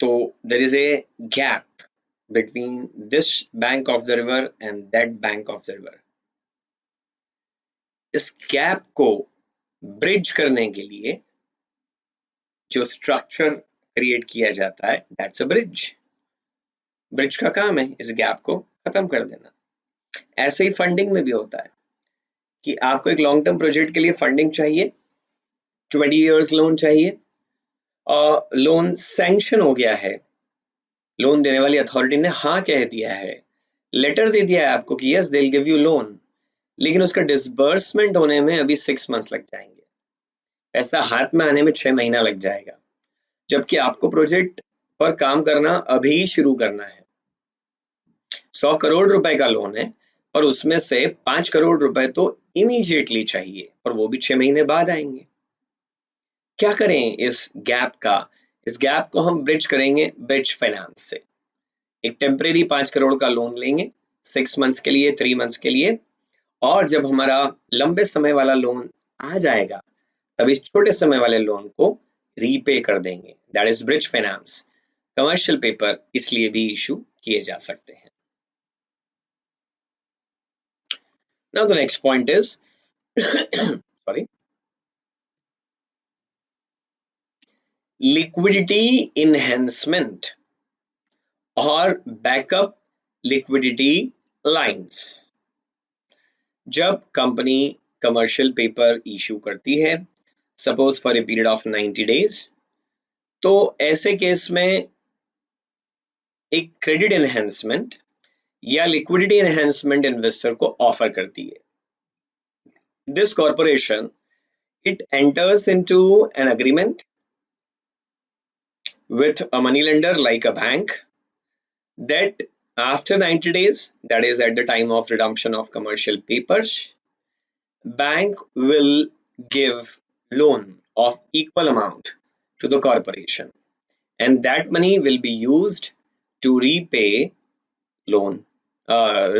तो there is a gap between this bank of the river and that bank of the river. इस गैप को ब्रिज करने के लिए जो स्ट्रक्चर क्रिएट किया जाता है, दैट्स अ ब्रिज। ब्रिज का काम है इस गैप को खत्म कर देना। ऐसे ही फंडिंग में भी होता है कि आपको एक लॉन्ग टर्म प्रोजेक्ट के लिए फंडिंग चाहिए, 20 years लोन चाहिए और लोन सैंक्शन हो गया है, लोन देने वाली अथॉरिटी ने हाँ कह दिया है, लेटर दे दिया है आपको कि yes they will give you loan, लेकिन उसका डिसबर्समेंट होने में अभी 6 months लग जाएंगे, पैसा हाथ में आने में 6 महीना लग जाएगा, जबकि आपको प्रोजेक्ट पर काम करना अभी शुरू करना है। 100 करोड़ रुपए का लोन है और उसमें से 5 करोड़ रुपए तो इमीडिएटली चाहिए और वो भी 6 महीने बाद आएंगे। क्या करें इस गैप का? इस गैप को हम ब्रिज करेंगे ब्रिज फाइनेंस से। एक टेम्परेरी 5 करोड़ का लोन लेंगे 6 months के लिए, 3 months के लिए, और जब हमारा लंबे समय वाला लोन आ जाएगा तब इस छोटे समय वाले लोन को रीपे कर देंगे, that is bridge finance. Commercial paper इसलिए भी इशू किए जा सकते हैं। Now the next point is sorry, liquidity enhancement और बैकअप लिक्विडिटी लाइंस। जब कंपनी कमर्शियल पेपर इशू करती है suppose for a period of 90 days, तो ऐसे केस में एक क्रेडिट एनहेंसमेंट या लिक्विडिटी एनहेंसमेंट इन्वेस्टर को ऑफर करती है. This corporation, it enters into an agreement with a money lender like a bank that after 90 days, that is at the time of redemption of commercial papers, bank will give loan of equal amount to the corporation, and that money will be used to repay loan,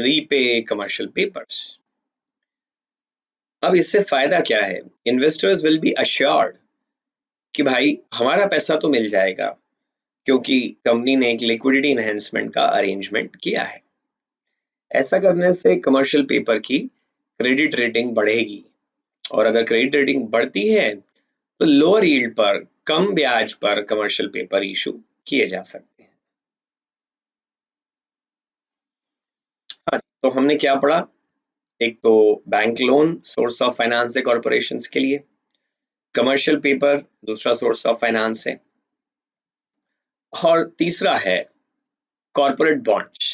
repay commercial papers. अब इससे फायदा क्या है? इन्वेस्टर्स विल बी अश्योर्ड कि भाई हमारा पैसा तो मिल जाएगा क्योंकि कंपनी ने एक लिक्विडिटी एनहेंसमेंट का अरेंजमेंट किया है. ऐसा करने से कमर्शियल पेपर की क्रेडिट रेटिंग बढ़ेगी, और अगर क्रेडिट रेटिंग बढ़ती है तो लोअर यील्ड पर, कम ब्याज पर कमर्शियल पेपर इशू किए जा सकते हैं. हाँ, तो हमने क्या पढ़ा? एक तो bank loan source of finance है कॉर्पोरेशंस के लिए, कमर्शियल पेपर दूसरा सोर्स ऑफ फाइनेंस है, और तीसरा है corporate bonds,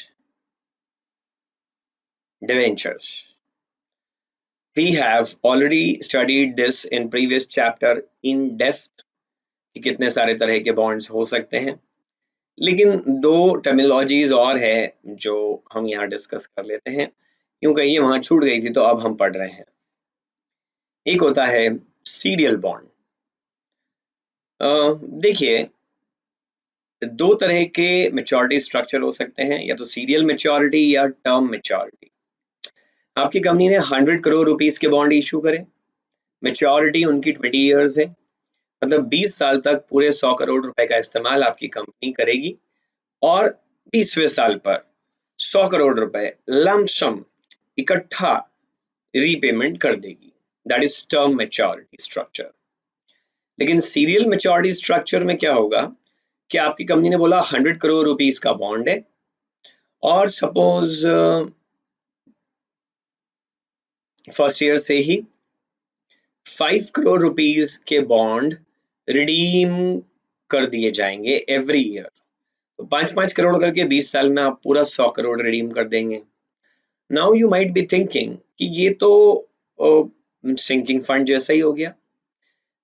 debentures. We have already studied this in previous chapter in depth कि कितने सारे तरह के बॉन्ड्स हो सकते हैं, लेकिन दो टर्मिनोलॉजीज और है जो हम यहाँ डिस्कस कर लेते हैं. यूं कहिए वहां छूट गई थी तो अब हम पढ़ रहे हैं. एक होता है सीरियल बॉन्ड. देखिए, दो तरह के मेच्योरिटी स्ट्रक्चर हो सकते हैं, या तो सीरियल मेच्योरिटी या टर्म मेच्योरिटी. आपकी कंपनी ने 100 करोड़ रुपीस के बॉन्ड इशू करे, मेच्योरिटी उनकी 20 ईयर्स है, मतलब 20 साल तक पूरे 100 करोड़ रुपए का इस्तेमाल आपकी कंपनी करेगी, और 20वें साल पर 100 करोड़ रुपए लमसम इकट्ठा रीपेमेंट कर देगी. That is term maturity structure. लेकिन सीरियल मेच्योरिटी स्ट्रक्चर में क्या होगा कि आपकी कंपनी ने बोला 100 करोड़ रुपीस का बॉन्ड है, और सपोज फर्स्ट ईयर से ही 5 करोड़ रुपीस के बॉन्ड रिडीम कर दिए जाएंगे एवरी ईयर. तो 5-5 करोड़ करके 20 साल में आप पूरा 100 करोड़ रिडीम कर देंगे. Now you might be thinking कि ये तो सिंकिंग फंड जैसा ही हो गया.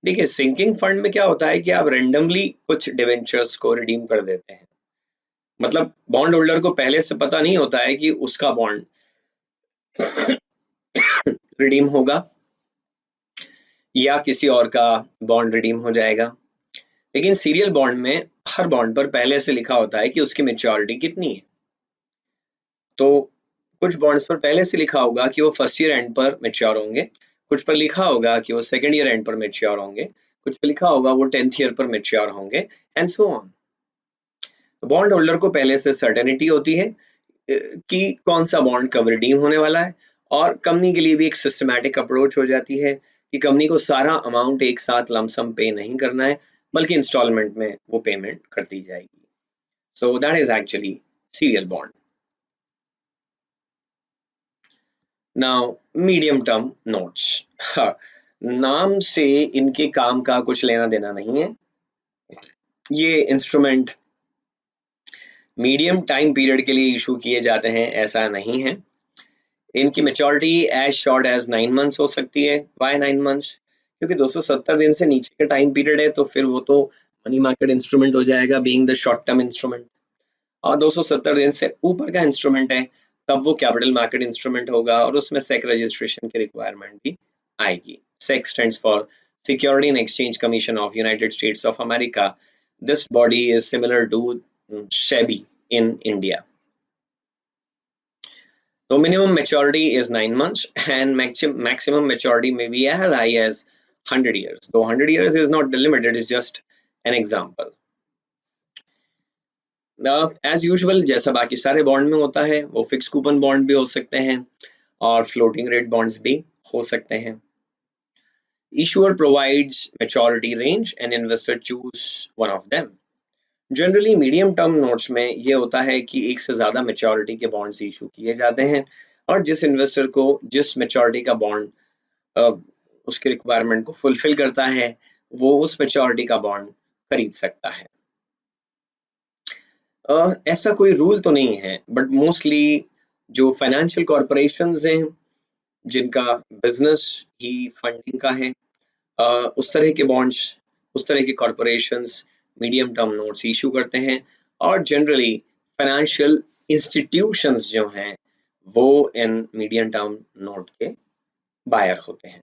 देखिए, सिंकिंग फंड में क्या होता है कि आप रेंडमली कुछ डिवेंचर्स को रिडीम कर देते हैं, मतलब बॉन्ड होल्डर को पहले से पता नहीं होता है कि उसका बॉन्ड रिडीम होगा या किसी और का बॉन्ड रिडीम हो जाएगा. लेकिन सीरियल बॉन्ड में हर बॉन्ड पर पहले से लिखा होता है कि उसकी मेच्योरिटी कितनी है. तो कुछ बॉन्ड्स पर पहले से लिखा होगा कि वो फर्स्ट ईयर एंड पर मेच्योर होंगे, कुछ पर लिखा होगा कि वो सेकंड ईयर एंड पर मेच्योर होंगे, कुछ पर लिखा होगा वो 10th ईयर पर मेच्योर होंगे, and so on. Bond holder को पहले से सर्टेनिटी होती है कि कौन सा बॉन्ड कब रिडीम होने वाला है, और कंपनी के लिए भी एक सिस्टमैटिक अप्रोच हो जाती है कि कंपनी को सारा अमाउंट एक साथ लमसम पे नहीं करना है, बल्कि इंस्टॉलमेंट में वो पेमेंट करती जाएगी. सो that is actually serial bond. Now medium term notes. नाम से इनके काम का कुछ लेना देना नहीं है. ये इंस्ट्रूमेंट मीडियम टाइम पीरियड के लिए इशू किए जाते हैं ऐसा नहीं है. इनकी maturity as short as 9 months हो सकती है. Why 9 months? क्योंकि 270 दिन से नीचे का टाइम पीरियड है तो फिर वो तो मनी मार्केट इंस्ट्रूमेंट हो जाएगा, being the short term instrument. और 270 दिन से ऊपर का इंस्ट्रूमेंट है तब वो कैपिटल मार्केट इंस्ट्रूमेंट होगा, और उसमें सेक रजिस्ट्रेशन की रिक्वायरमेंट भी आएगी. SEC stands for security and exchange commission of United States of America. This body is similar to SEBI in India. So minimum maturity is 9 months and maximum maturity may be as high as 100 years. Though 100 years is not the limit, it is just an example. As usual, जैसा बाकी सारे बॉन्ड में होता है, वो फिक्स कूपन बॉन्ड भी हो सकते हैं और फ्लोटिंग रेट बॉन्ड्स भी हो सकते हैं. Issuer provides maturity range and investor choose one of them. Generally medium term notes में ये होता है कि एक से ज्यादा मेच्योरिटी के बॉन्ड्स इशू किए जाते हैं, और जिस इन्वेस्टर को जिस मेच्योरिटी का बॉन्ड उसके रिक्वायरमेंट को फुलफिल करता है वो उस मेच्योरिटी का बॉन्ड खरीद सकता है। ऐसा कोई रूल तो नहीं है, बट मोस्टली जो फाइनेंशियल कॉरपोरेशंस हैं जिनका बिजनेस ही फंडिंग का है, उस तरह के बॉन्ड्स, उस तरह के corporations medium term notes issue करते हैं। और जनरली फाइनेंशियल इंस्टीट्यूशंस जो हैं वो इन मीडियम टर्म नोट के बायर होते हैं।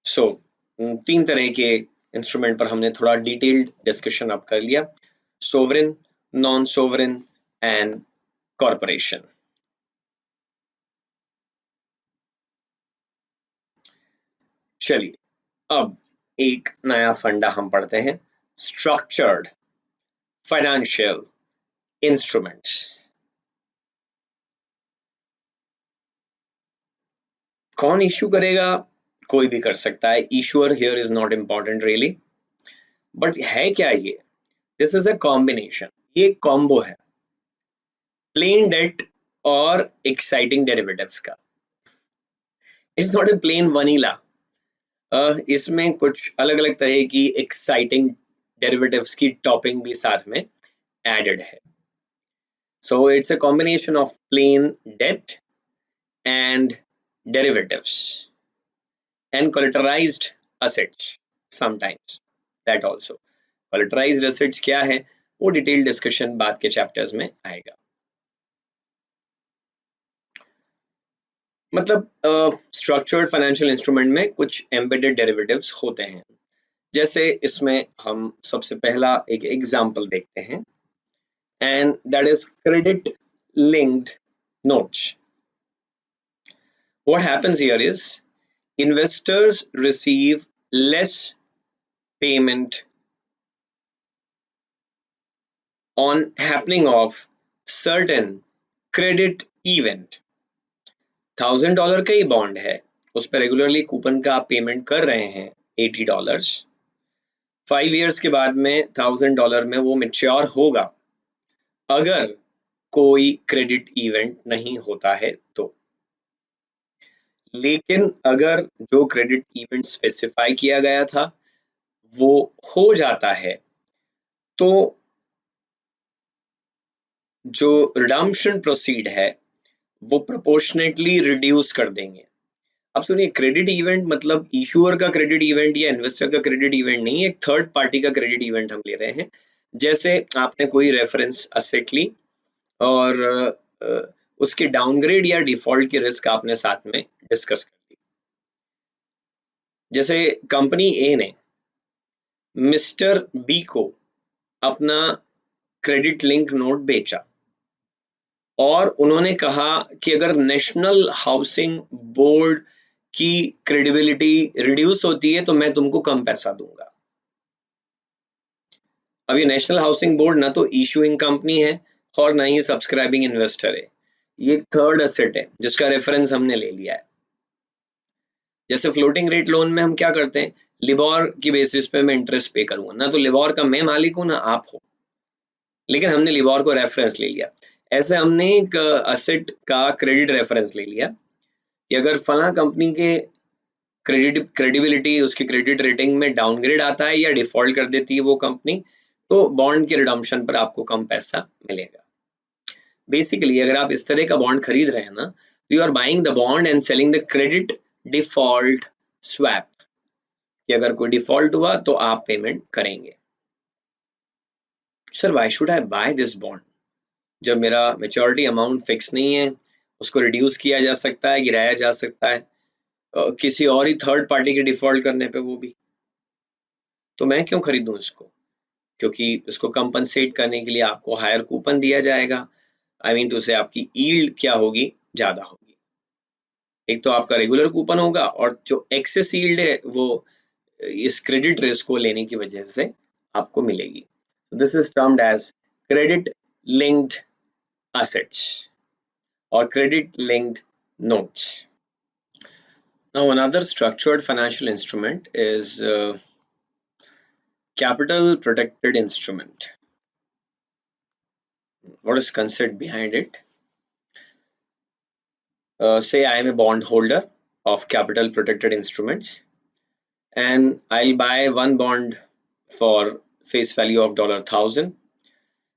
सो तीन तरह के इंस्ट्रूमेंट पर हमने थोड़ा डिटेल्ड डिस्कशन अब कर लिया, sovereign, non sovereign and corporation. चलिए अब एक नया फंडा हम पढ़ते हैं, स्ट्रक्चर्ड फाइनेंशियल इंस्ट्रूमेंट्स। कौन इशू करेगा? कोई भी कर सकता है, issuer here is not important really, but है क्या ये? दिस इज अ कॉम्बिनेशन, ये कॉम्बो है प्लेन डेट और एक्साइटिंग डेरिवेटिव्स का। It's not a plane vanilla, इसमें कुछ अलग अलग तरह की एक्साइटिंग डेरिवेटिव्स की टॉपिंग भी साथ में एडेड है। So it's a combination of plain debt and derivatives and collateralized assets sometimes that also। collateralized assets क्या है वो डिटेल डिस्कशन बाद के चैप्टर्स में आएगा। मतलब स्ट्रक्चर्ड फाइनेंशियल इंस्ट्रूमेंट में कुछ एम्बेडेड डेरिवेटिव्स होते हैं। जैसे इसमें हम सबसे पहला एक एग्जांपल देखते हैं, and that is credit linked notes. What happens here is investors receive less payment on happening of certain credit event। $1000 का ही बॉन्ड है, उस पर रेगुलरली कूपन का आप पेमेंट कर रहे हैं $80। 5 years के बाद में $1000 में वो मेच्योर होगा अगर कोई क्रेडिट इवेंट नहीं होता है तो। लेकिन अगर जो क्रेडिट इवेंट स्पेसिफाई किया गया था वो हो जाता है तो जो रिडम्पशन प्रोसीड है वो प्रोपोर्शनेटली रिड्यूस कर देंगे। अब सुनिए, क्रेडिट इवेंट मतलब इशूअर का क्रेडिट इवेंट या इन्वेस्टर का क्रेडिट इवेंट नहीं, एक थर्ड पार्टी का क्रेडिट इवेंट हम ले रहे हैं। जैसे आपने कोई रेफरेंस असेट ली और उसके डाउनग्रेड या डिफॉल्ट की रिस्क आपने साथ में डिस्कस कर ली। जैसे कंपनी ए ने मिस्टर बी को अपना क्रेडिट लिंक नोट बेचा और उन्होंने कहा कि अगर नेशनल हाउसिंग बोर्ड की क्रेडिबिलिटी रिड्यूस होती है तो मैं तुमको कम पैसा दूंगा। अब ये नेशनल हाउसिंग बोर्ड ना तो इशूइंग कंपनी है और ना ही सब्सक्राइबिंग इन्वेस्टर है, ये एक थर्ड एसेट है जिसका रेफरेंस हमने ले लिया है। जैसे फ्लोटिंग रेट लोन में हम क्या करते हैं, लिबोर की बेसिस पे मैं इंटरेस्ट पे करूंगा, ना तो लिबोर का मैं मालिक हूं ना आप हो, लेकिन हमने लिबोर को रेफरेंस ले लिया। ऐसे हमने एक असेट का क्रेडिट रेफरेंस ले लिया कि अगर फला कंपनी के क्रेडिबिलिटी, उसकी क्रेडिट रेटिंग में डाउनग्रेड आता है या डिफॉल्ट कर देती है वो कंपनी, तो बॉन्ड के रिडम्पशन पर आपको कम पैसा मिलेगा। बेसिकली अगर आप इस तरह का बॉन्ड खरीद रहे हैं ना, तो you are buying the bond and selling the credit default swap, कि अगर कोई डिफॉल्ट हुआ तो आप पेमेंट करेंगे। Sir why should I buy this bond, जब मेरा मेच्योरिटी अमाउंट फिक्स नहीं है, उसको रिड्यूस किया जा सकता है, गिराया जा सकता है किसी और ही थर्ड पार्टी के डिफॉल्ट करने पे वो भी, तो मैं क्यों खरीदूं इसको? क्योंकि इसको कंपनसेट करने के लिए आपको हायर कूपन दिया जाएगा। आई मीन टू से आपकी यील्ड क्या होगी, ज्यादा होगी। एक तो आपका रेगुलर कूपन होगा और जो एक्सेस यील्ड है वो इस क्रेडिट रिस्क को लेने की वजह से आपको मिलेगी। This is termed as credit linked assets or credit linked notes। Now another structured financial instrument is capital protected instrument। What is concept behind it? Say I am a bond holder of capital protected instruments, and I'll buy one bond for face value of $1,000.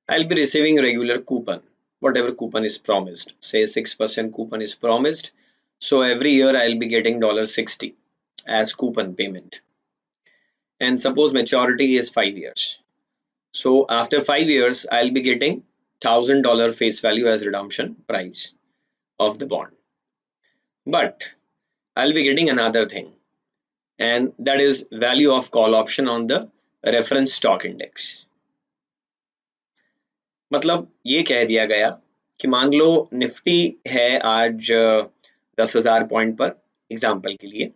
I'll be receiving regular coupon, whatever coupon is promised. Say 6% coupon is promised. So every year I'll be getting $60 as coupon payment. And suppose maturity is 5 years. So after 5 years, I'll be getting $1,000 face value as redemption price of the bond. But I'll be getting another thing, and that is value of call option on the reference stock index. मतलब ये कह दिया गया कि मान लो निफ्टी है आज 10,000 पॉइंट पर एग्जाम्पल के लिए,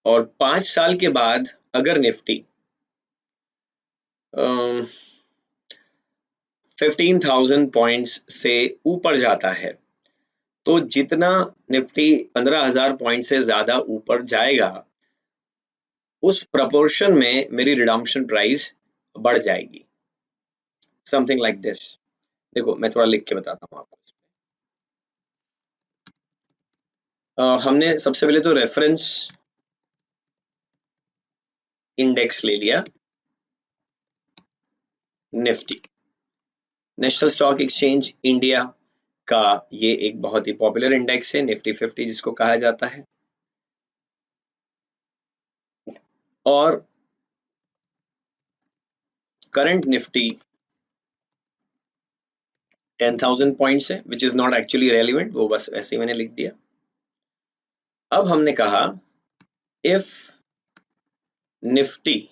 और 5 साल के बाद अगर निफ्टी 15,000 पॉइंट्स से ऊपर जाता है, तो जितना निफ्टी 15,000 पॉइंट से ज्यादा ऊपर जाएगा उस प्रपोर्शन में मेरी रिडम्पशन प्राइस बढ़ जाएगी, समथिंग लाइक दिस। देखो मैं थोड़ा लिख के बताता हूँ आपको। हमने सबसे पहले तो रेफरेंस इंडेक्स ले लिया Nifty, national stock exchange India का ये एक बहुत ही पॉपुलर इंडेक्स है, निफ्टी 50 जिसको कहा जाता है। और करंट निफ्टी 10,000 पॉइंट्स है, which is not actually relevant, वो बस ऐसे ही मैंने लिख दिया। अब हमने कहा if Nifty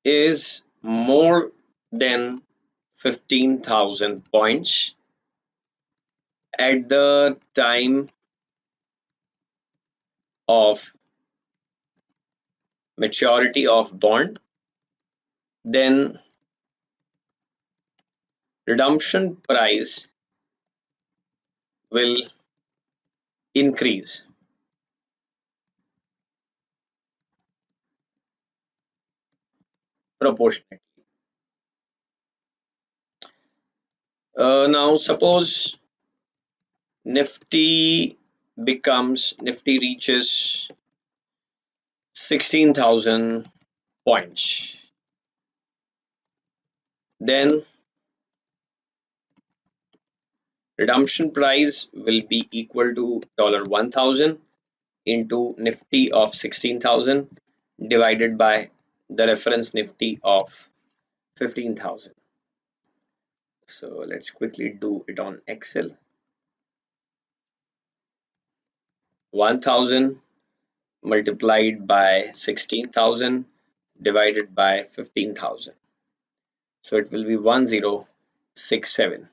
is more than 15,000 points at the time of maturity of bond, then redemption price will increase. Proportionately. Now suppose Nifty reaches 16,000 points, then redemption price will be equal to $1,000 into Nifty of 16,000 divided by the reference Nifty of 15,000. So let's quickly do it on Excel. 1,000 multiplied by 16,000 divided by 15,000. So it will be 1067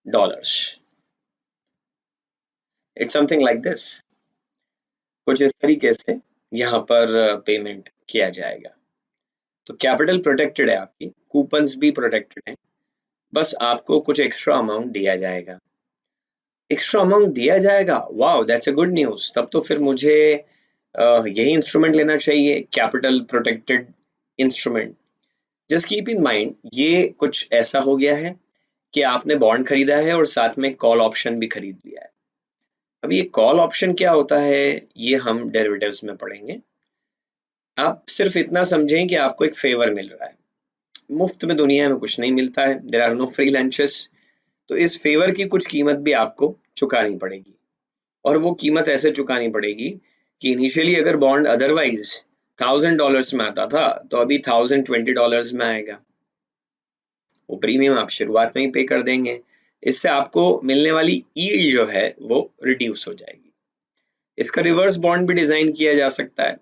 dollars. It's something like this. कुछ इस तरीके से यहाँ पर पेमेंट किया जाएगा। तो कैपिटल प्रोटेक्टेड है आपकी, कूपन्स भी प्रोटेक्टेड हैं, बस आपको कुछ एक्स्ट्रा अमाउंट दिया जाएगा। एक्स्ट्रा अमाउंट दिया जाएगा, wow that's a good news. तब तो फिर मुझे यही इंस्ट्रूमेंट लेना चाहिए, capital protected instrument. Just keep in mind ये कुछ ऐसा हो गया है कि आपने बॉन्ड खरीदा है और साथ में कॉल ऑप्शन भी खरीद लिया है। अब ये कॉल ऑप्शन क्या होता है ये हम डेरिवेटिव्स में पढ़ेंगे। आप सिर्फ इतना समझें कि आपको एक फेवर मिल रहा है, मुफ्त में दुनिया में कुछ नहीं मिलता है, there are no free lunches. तो इस फेवर की कुछ कीमत भी आपको चुकानी पड़ेगी, और वो कीमत ऐसे चुकानी पड़ेगी कि इनिशियली अगर बॉन्ड अदरवाइज $1,000 में आता था तो अभी $1,020 में आएगा। वो प्रीमियम आप शुरुआत में ही पे कर देंगे, इससे आपको मिलने वाली यील्ड जो है वो रिड्यूस हो जाएगी। इसका रिवर्स बॉन्ड भी डिजाइन किया जा सकता है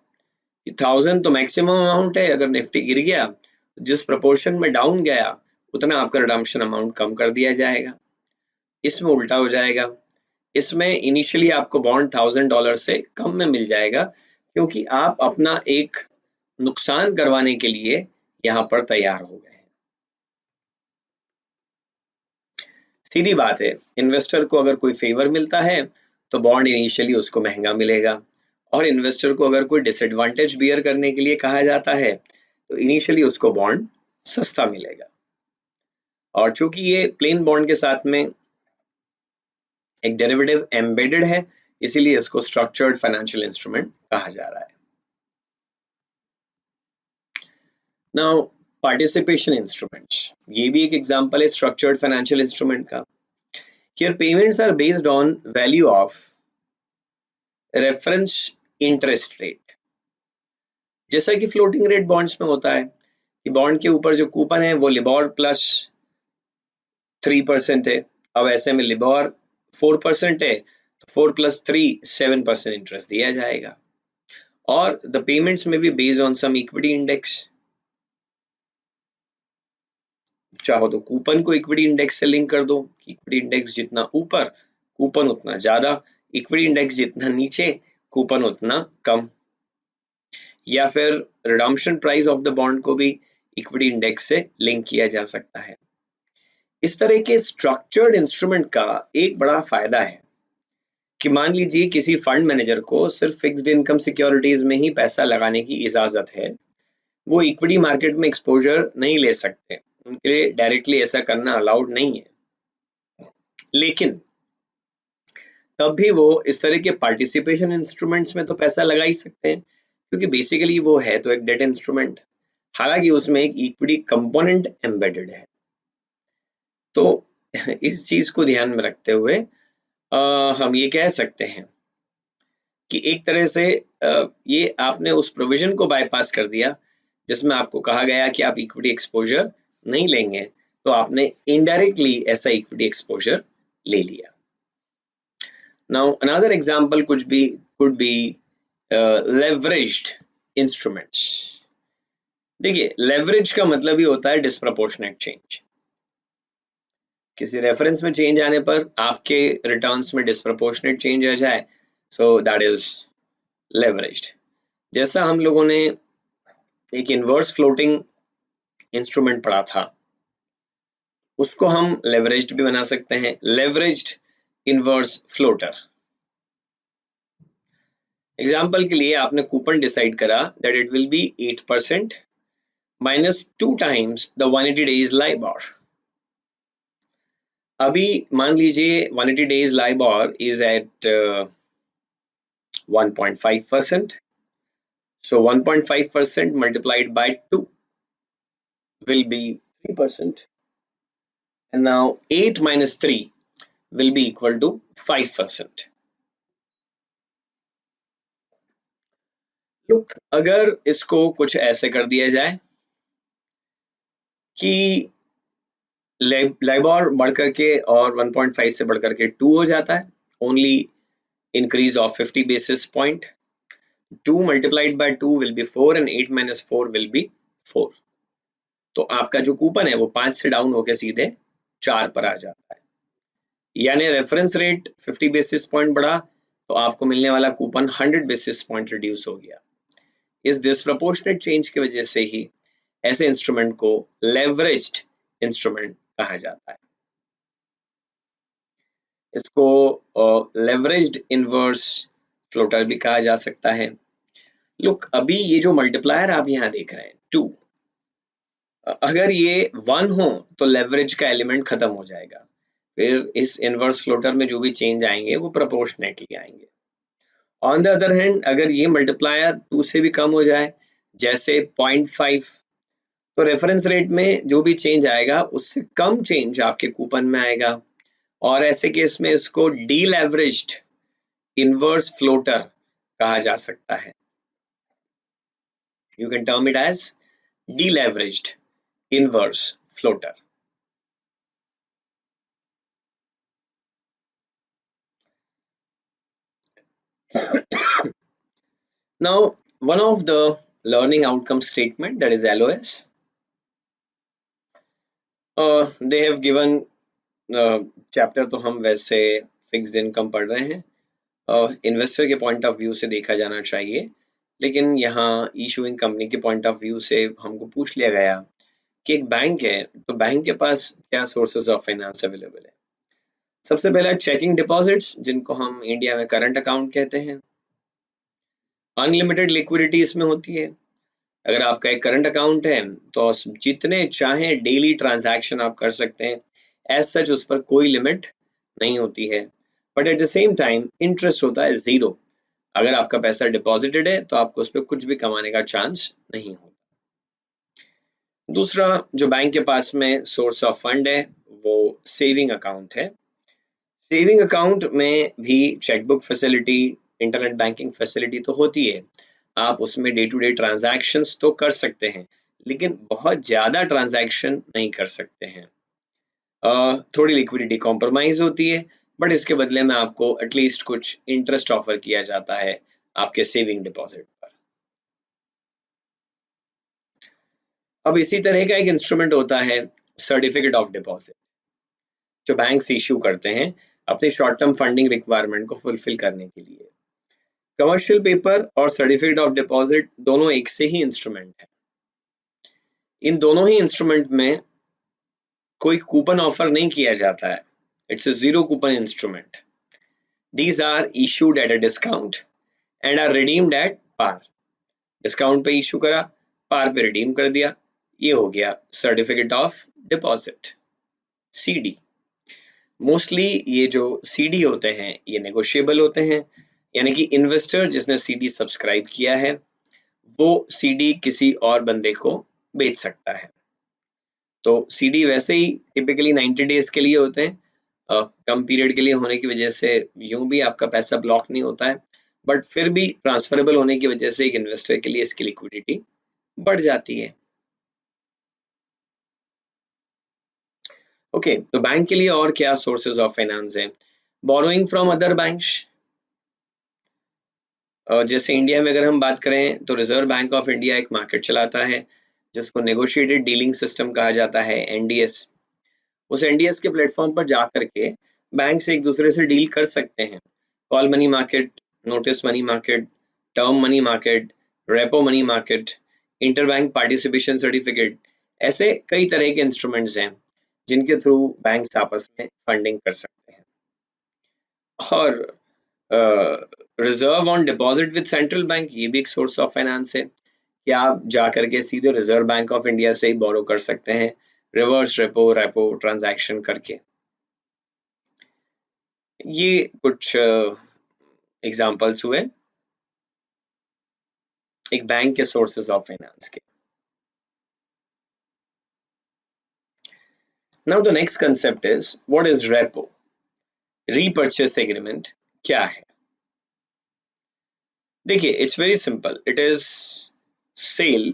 कि 1,000 तो मैक्सिमम अमाउंट है, अगर निफ्टी गिर गया जिस प्रपोर्शन में डाउन गया उतना आपका रिडम्पशन अमाउंट कम कर दिया जाएगा। इसमें उल्टा हो जाएगा, इसमें इनिशियली आपको बॉन्ड $1,000 से कम में मिल जाएगा क्योंकि आप अपना एक नुकसान करवाने के लिए यहाँ पर तैयार हो गए हैं। सीधी बात है, इन्वेस्टर को अगर कोई फेवर मिलता है तो बॉन्ड इनिशियली उसको महंगा मिलेगा, और इन्वेस्टर को अगर कोई डिसएडवांटेज बियर करने के लिए कहा जाता है तो इनिशियली उसको बॉन्ड सस्ता मिलेगा। और चूंकि ये प्लेन बॉन्ड के साथ में एक डेरिवेटिव एम्बेडेड है, इसीलिए इसको स्ट्रक्चर्ड फाइनेंशियल इंस्ट्रूमेंट कहा जा रहा है। नाउ पार्टिसिपेशन इंस्ट्रूमेंट्स, ये भी एक एग्जांपल है स्ट्रक्चर्ड फाइनेंशियल इंस्ट्रूमेंट का। Here payments are based on value of reference interest rate. जैसा कि फ्लोटिंग रेट बॉन्ड्स में होता है कि बॉन्ड के ऊपर जो कूपन है वो लिबोर प्लस 3% है। अब ऐसे में लिबोर 4% है तो 4 + 3 7% इंटरेस्ट दिया जाएगा। और द पेमेंट्स में भी based on some equity index. चाहो तो कूपन को इक्विटी इंडेक्स से लिंक कर दो, इक्विटी इंडेक्स जितना ऊपर कूपन उतना ज्यादा, इक्विटी इंडेक्स जितना नीचे कूपन उतना कम। या फिर redemption price of the bond को भी इक्विटी इंडेक्स से लिंक किया जा सकता है। इस तरह के स्ट्रक्चर्ड इंस्ट्रूमेंट का एक बड़ा फायदा है कि मान लीजिए किसी फंड मैनेजर को सिर्फ फिक्स्ड इनकम सिक्योरिटीज में ही पैसा लगाने की इजाजत है, वो इक्विटी मार्केट में एक्सपोजर नहीं ले सकते, उनके लिए डायरेक्टली ऐसा करना अलाउड नहीं है। लेकिन तब भी वो इस तरह के पार्टिसिपेशन इंस्ट्रूमेंट्स में तो पैसा लगा ही सकते हैं, क्योंकि बेसिकली वो है तो एक डेट इंस्ट्रूमेंट, हालांकि उसमें एक इक्विटी कंपोनेंट एम्बेडेड है। तो इस चीज को ध्यान में रखते हुए हम ये कह सकते हैं कि एक तरह से ये आपने उस प्रोविजन को बाईपास कर दिया जिसमें आपको कहा गया कि आप इक्विटी एक्सपोजर नहीं लेंगे, तो आपने इनडायरेक्टली ऐसा इक्विटी एक्सपोजर ले लिया। Now another example could be leveraged instruments। देखिए लेवरेज का मतलब ही होता है डिस्प्रपोर्शनेट चेंज। किसी रेफरेंस में चेंज आने पर आपके रिटर्न्स में डिस्प्रपोर्शनेट चेंज आ जाए, सो दैट इज लेवरेज्ड। जैसा हम लोगों ने एक इनवर्स फ्लोटिंग इंस्ट्रूमेंट पढ़ा था, उसको हम लेवरेज्ड भी बना सकते हैं, लेवरेज्ड इनवर्स फ्लोटर। एग्जाम्पल के लिए आपने कूपन डिसाइड करा that it will be 8% -2 times the 180 days LIBOR। अभी मान लीजिए 180 days LIBOR is at 1.5%, so 1.5% multiplied by 2 will be 3%, and now 8 minus 3 will be equal to 5%। Look, अगर इसको कुछ ऐसे कर दिया जाए कि लाइबॉर बढ़कर के और 1.5 से बढ़कर के 2 हो जाता है, only increase of 50 basis point, 2 multiplied by 2 will be 4 and 8 minus 4 will be 4। तो आपका जो कूपन है वो 5 से डाउन होकर सीधे 4 पर आ जाता है, यानी रेफरेंस रेट 50 basis point बढ़ा तो आपको मिलने वाला कूपन 100 basis point रिड्यूस हो गया। इस डिस्प्रपोर्शनेट चेंज की वजह से ही ऐसे इंस्ट्रूमेंट को लेवरेज्ड इंस्ट्रूमेंट कहा जाता है। इसको लेवरेज्ड इनवर्स फ्लोटर भी कहा जा सकता है। लुक, अभी ये जो मल्टीप्लायर आप यहाँ देख रहे हैं 2, अगर ये 1 हो तो लेवरेज का एलिमेंट खत्म हो जाएगा, फिर इस इनवर्स फ्लोटर में जो भी चेंज आएंगे वो प्रोपोर्शनेटली आएंगे। ऑन द अदर हैंड अगर ये मल्टीप्लायर 2 से भी कम हो जाए, जैसे 0.5, तो रेफरेंस रेट में जो भी चेंज आएगा उससे कम चेंज आपके कूपन में आएगा, और ऐसे केस में इसको डीलेवरेज्ड इनवर्स फ्लोटर कहा जा सकता है। You can term it as deleveraged inverse floater। Now, one of the learning outcome statement, that is LOS, they have given chapter तो हम वैसे फिक्स्ड इनकम पढ़ रहे हैं, इन्वेस्टर के पॉइंट ऑफ व्यू से देखा जाना चाहिए, लेकिन यहाँ इशूइंग कंपनी के पॉइंट ऑफ व्यू से हमको पूछ लिया गया कि एक बैंक है तो बैंक के पास क्या सोर्सेज ऑफ फाइनेंस अवेलेबल है। सबसे पहला चेकिंग डिपॉजिट्स, जिनको हम इंडिया में करंट अकाउंट कहते हैं। अनलिमिटेड लिक्विडिटी इसमें होती है, अगर आपका एक करंट अकाउंट है तो जितने चाहें डेली ट्रांजैक्शन आप कर सकते हैं, एज सच उस पर कोई लिमिट नहीं होती है, but at the same time interest होता है जीरो। अगर आपका पैसा डिपॉजिटेड है तो आपको उस पर कुछ भी कमाने का चांस नहीं होता। दूसरा जो बैंक के पास में सोर्स ऑफ फंड है वो सेविंग अकाउंट है। सेविंग अकाउंट में भी chequebook facility, internet banking facility तो होती है, आप उसमें डे टू डे ट्रांजैक्शंस तो कर सकते हैं, लेकिन बहुत ज़्यादा ट्रांजैक्शन नहीं कर सकते हैं। थोड़ी लिक्विडिटी कॉम्प्रोमाइज होती है, बट इसके बदले में आपको एटलीस्ट कुछ इंटरेस्ट ऑफर किया जाता है आपके सेविंग डिपॉजिट पर। अब इसी तरह का एक इंस्ट्रूमेंट होता है सर्टिफिकेट ऑफ डिपॉजिट, जो बैंक्स इशू करते हैं अपनी शॉर्ट टर्म फंडिंग रिक्वायरमेंट को फुलफिल करने के लिए। कमर्शियल पेपर और सर्टिफिकेट ऑफ डिपॉजिट दोनों एक से ही इंस्ट्रूमेंट है। इन दोनों ही इंस्ट्रूमेंट में कोई कूपन ऑफर नहीं किया जाता है, it's a zero coupon instrument. These are issued at a discount and are redeemed at par. Discount पे इशू करा, पार पे रिडीम कर दिया, ये हो गया certificate of deposit, CD. Mostly ये जो सीडी होते हैं ये नेगोशिएबल होते हैं, यानी कि इन्वेस्टर जिसने सीडी सब्सक्राइब किया है वो सीडी किसी और बंदे को बेच सकता है। तो सीडी वैसे ही टिपिकली 90 डेज के लिए होते हैं, कम पीरियड के लिए होने की वजह से यूं भी आपका पैसा ब्लॉक नहीं होता है, बट फिर भी ट्रांसफरेबल होने की वजह से एक इन्वेस्टर के लिए इसकी लिक्विडिटी बढ़ जाती है। ओके, तो बैंक के लिए और क्या सोर्सेज ऑफ फाइनेंस हैं? Borrowing from other banks. जैसे इंडिया में अगर हम बात करें तो रिजर्व बैंक ऑफ इंडिया एक मार्केट चलाता है जिसको नेगोशिएटेड डीलिंग सिस्टम कहा जाता है, एनडीएस। उस एनडीएस के प्लेटफॉर्म पर जा करके बैंक से एक दूसरे से डील कर सकते हैं। Call money market, notice money market, term money market, repo money market, interbank participation certificate, ऐसे कई तरह के इंस्ट्रूमेंट्स हैं जिनके थ्रू बैंक्स आपस में फंडिंग कर सकते हैं। और reserve on deposit with central bank, ये भी एक सोर्स ऑफ फाइनेंस है कि आप जा करके सीधे रिजर्व बैंक ऑफ इंडिया से ही बोरो कर सकते हैं, रिवर्स रेपो रेपो ट्रांजैक्शन करके। ये कुछ एग्जांपल्स हुए एक बैंक के सोर्सेज ऑफ फाइनेंस के। Now the next concept is what is repo. Repurchase agreement क्या है? देखिए, it's very simple, it is sale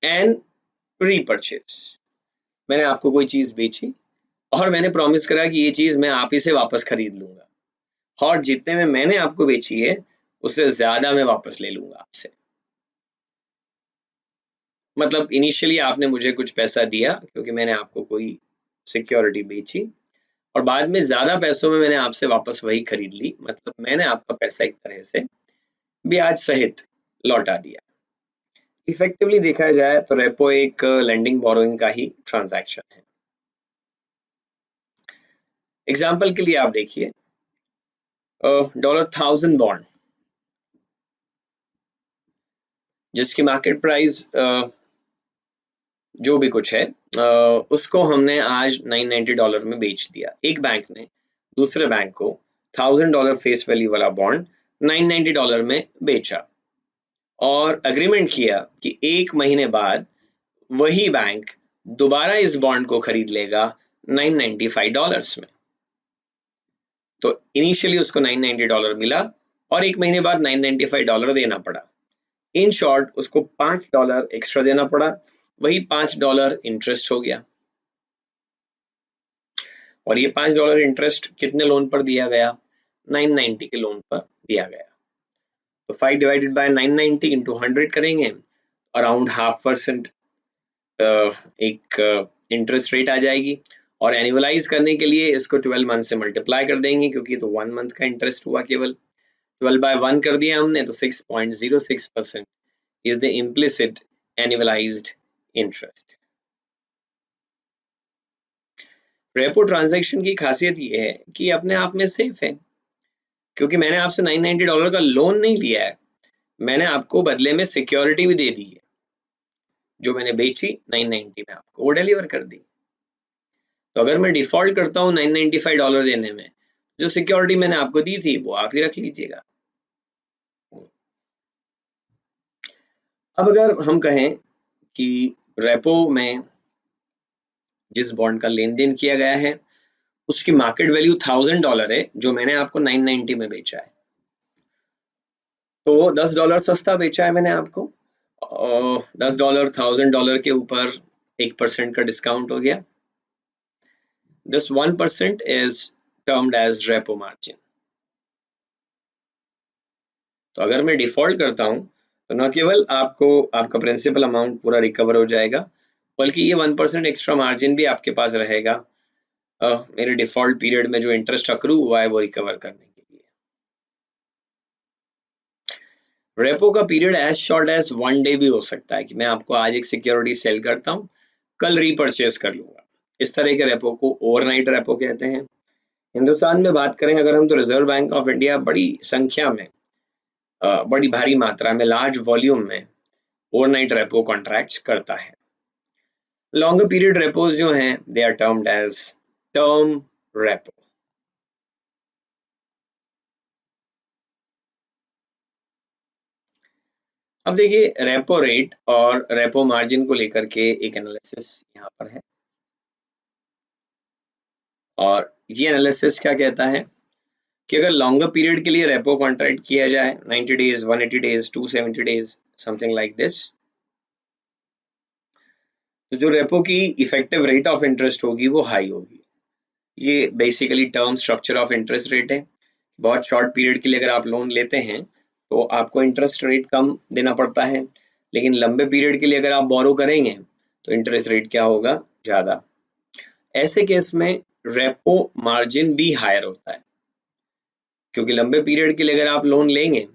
and repurchase. मैंने आपको कोई चीज बेची और मैंने प्रॉमिस करा कि ये चीज मैं आप ही से वापस खरीद लूंगा, और जितने में मैंने आपको बेची है उससे ज्यादा मैं वापस ले लूंगा आपसे। मतलब इनिशियली आपने मुझे कुछ पैसा दिया क्योंकि मैंने आपको कोई सिक्योरिटी बेची, और बाद में ज्यादा पैसों में मैंने आपसे वापस वही खरीद ली, मतलब मैंने आपका पैसा एक तरह से ब्याज सहित लौटा दिया। इफेक्टिवली देखा जाए तो रेपो एक लेंडिंग बोरोइंग का ही ट्रांजैक्शन है। एग्जाम्पल के लिए आप देखिए, $1000 बॉन्ड जिसकी मार्केट प्राइस जो भी कुछ है उसको हमने आज $990 में बेच दिया। एक बैंक ने दूसरे बैंक को $1000 फेस वैल्यू वाला बॉन्ड $990 में बेचा और अग्रीमेंट किया कि 1 महीने बाद वही बैंक दोबारा इस बॉन्ड को खरीद लेगा $995 में। तो इनिशियली उसको $990 मिला और 1 महीने बाद $995 देना पड़ा। इन शॉर्ट उसको $5 एक्स्ट्रा देना पड़ा, वही $5 इंटरेस्ट हो गया। और ये $5 इंटरेस्ट कितने लोन पर दिया गया? 990 के लोन पर दिया गया। तो 5 डिवाइडेड बाय 990 इंटू 100 करेंगे, अराउंड 0.5% एक इंटरेस्ट रेट आ जाएगी। और एनुअलाइज करने के लिए इसको 12 मंथ से मल्टीप्लाई कर देंगे क्योंकि तो 1 मंथ का इंटरेस्ट हुआ केवल। 12/1 कर दिया हमने तो 6.06% is the implicit annualized interest। Repo transaction की खासियत ये है कि अपने आप में सेफ है, क्योंकि मैंने आपसे $990 का लोन नहीं लिया है, मैंने आपको बदले में सिक्योरिटी भी दे दी है। जो मैंने बेची 990 में आपको, वो डिलीवर कर दी। तो अगर मैं डिफॉल्ट करता हूँ $995 देने में, जो सिक्योरिटी मैंने आपको दी थी वो आप ही रख लीजिएगा। अब अगर हम कहें कि रेपो में जिस बॉन्ड का लेन देन किया गया है उसकी मार्केट वैल्यू $1000 है, जो मैंने आपको 990 में बेचा है, तो $10 सस्ता बेचा है मैंने आपको, और $10 $1000 के ऊपर 1% का डिस्काउंट हो गया। This 1% is termed as repo margin। तो अगर मैं डिफॉल्ट करता हूं तो न केवल आपको आपका प्रिंसिपल अमाउंट पूरा रिकवर हो जाएगा, बल्कि ये 1% एक्स्ट्रा मार्जिन भी आपके पास रहेगा मेरे डिफॉल्ट पीरियड में जो इंटरेस्ट अक्रू हुआ है वो रिकवर करने के लिए। रेपो का period as short as 1 day भी हो सकता है कि मैं आपको आज एक सिक्योरिटी सेल करता हूँ, कल रीपरचेज कर लूंगा। इस तरह के रेपो को ओवरनाइट रेपो कहते हैं। हिंदुस्तान में बात करें अगर हम, तो रिजर्व बैंक ऑफ इंडिया बड़ी संख्या में, बड़ी भारी मात्रा में, लार्ज वॉल्यूम में ओवरनाइट रेपो कॉन्ट्रैक्ट्स करता है। लॉन्गर पीरियड रेपोज जो हैं they are termed as term repo. अब देखिए रेपो रेट और रेपो मार्जिन को लेकर के एक एनालिसिस यहाँ पर है, और ये एनालिसिस क्या कहता है कि अगर लॉन्गर पीरियड के लिए रेपो कॉन्ट्रैक्ट किया जाए 90 days, 180 days, 270 days, something like this, तो जो रेपो की इफेक्टिव रेट ऑफ इंटरेस्ट होगी वो हाई होगी। ये basically term structure of interest rate है। बहुत शॉर्ट पीरियड के लिए अगर आप लोन लेते हैं तो आपको इंटरेस्ट रेट कम देना पड़ता है, लेकिन लंबे पीरियड के लिए अगर आप बोरो करेंगे तो इंटरेस्ट रेट क्या होगा, ज्यादा। ऐसे केस में रेपो मार्जिन भी हायर होता है, क्योंकि लंबे पीरियड के लिए अगर आप लोन लेंगे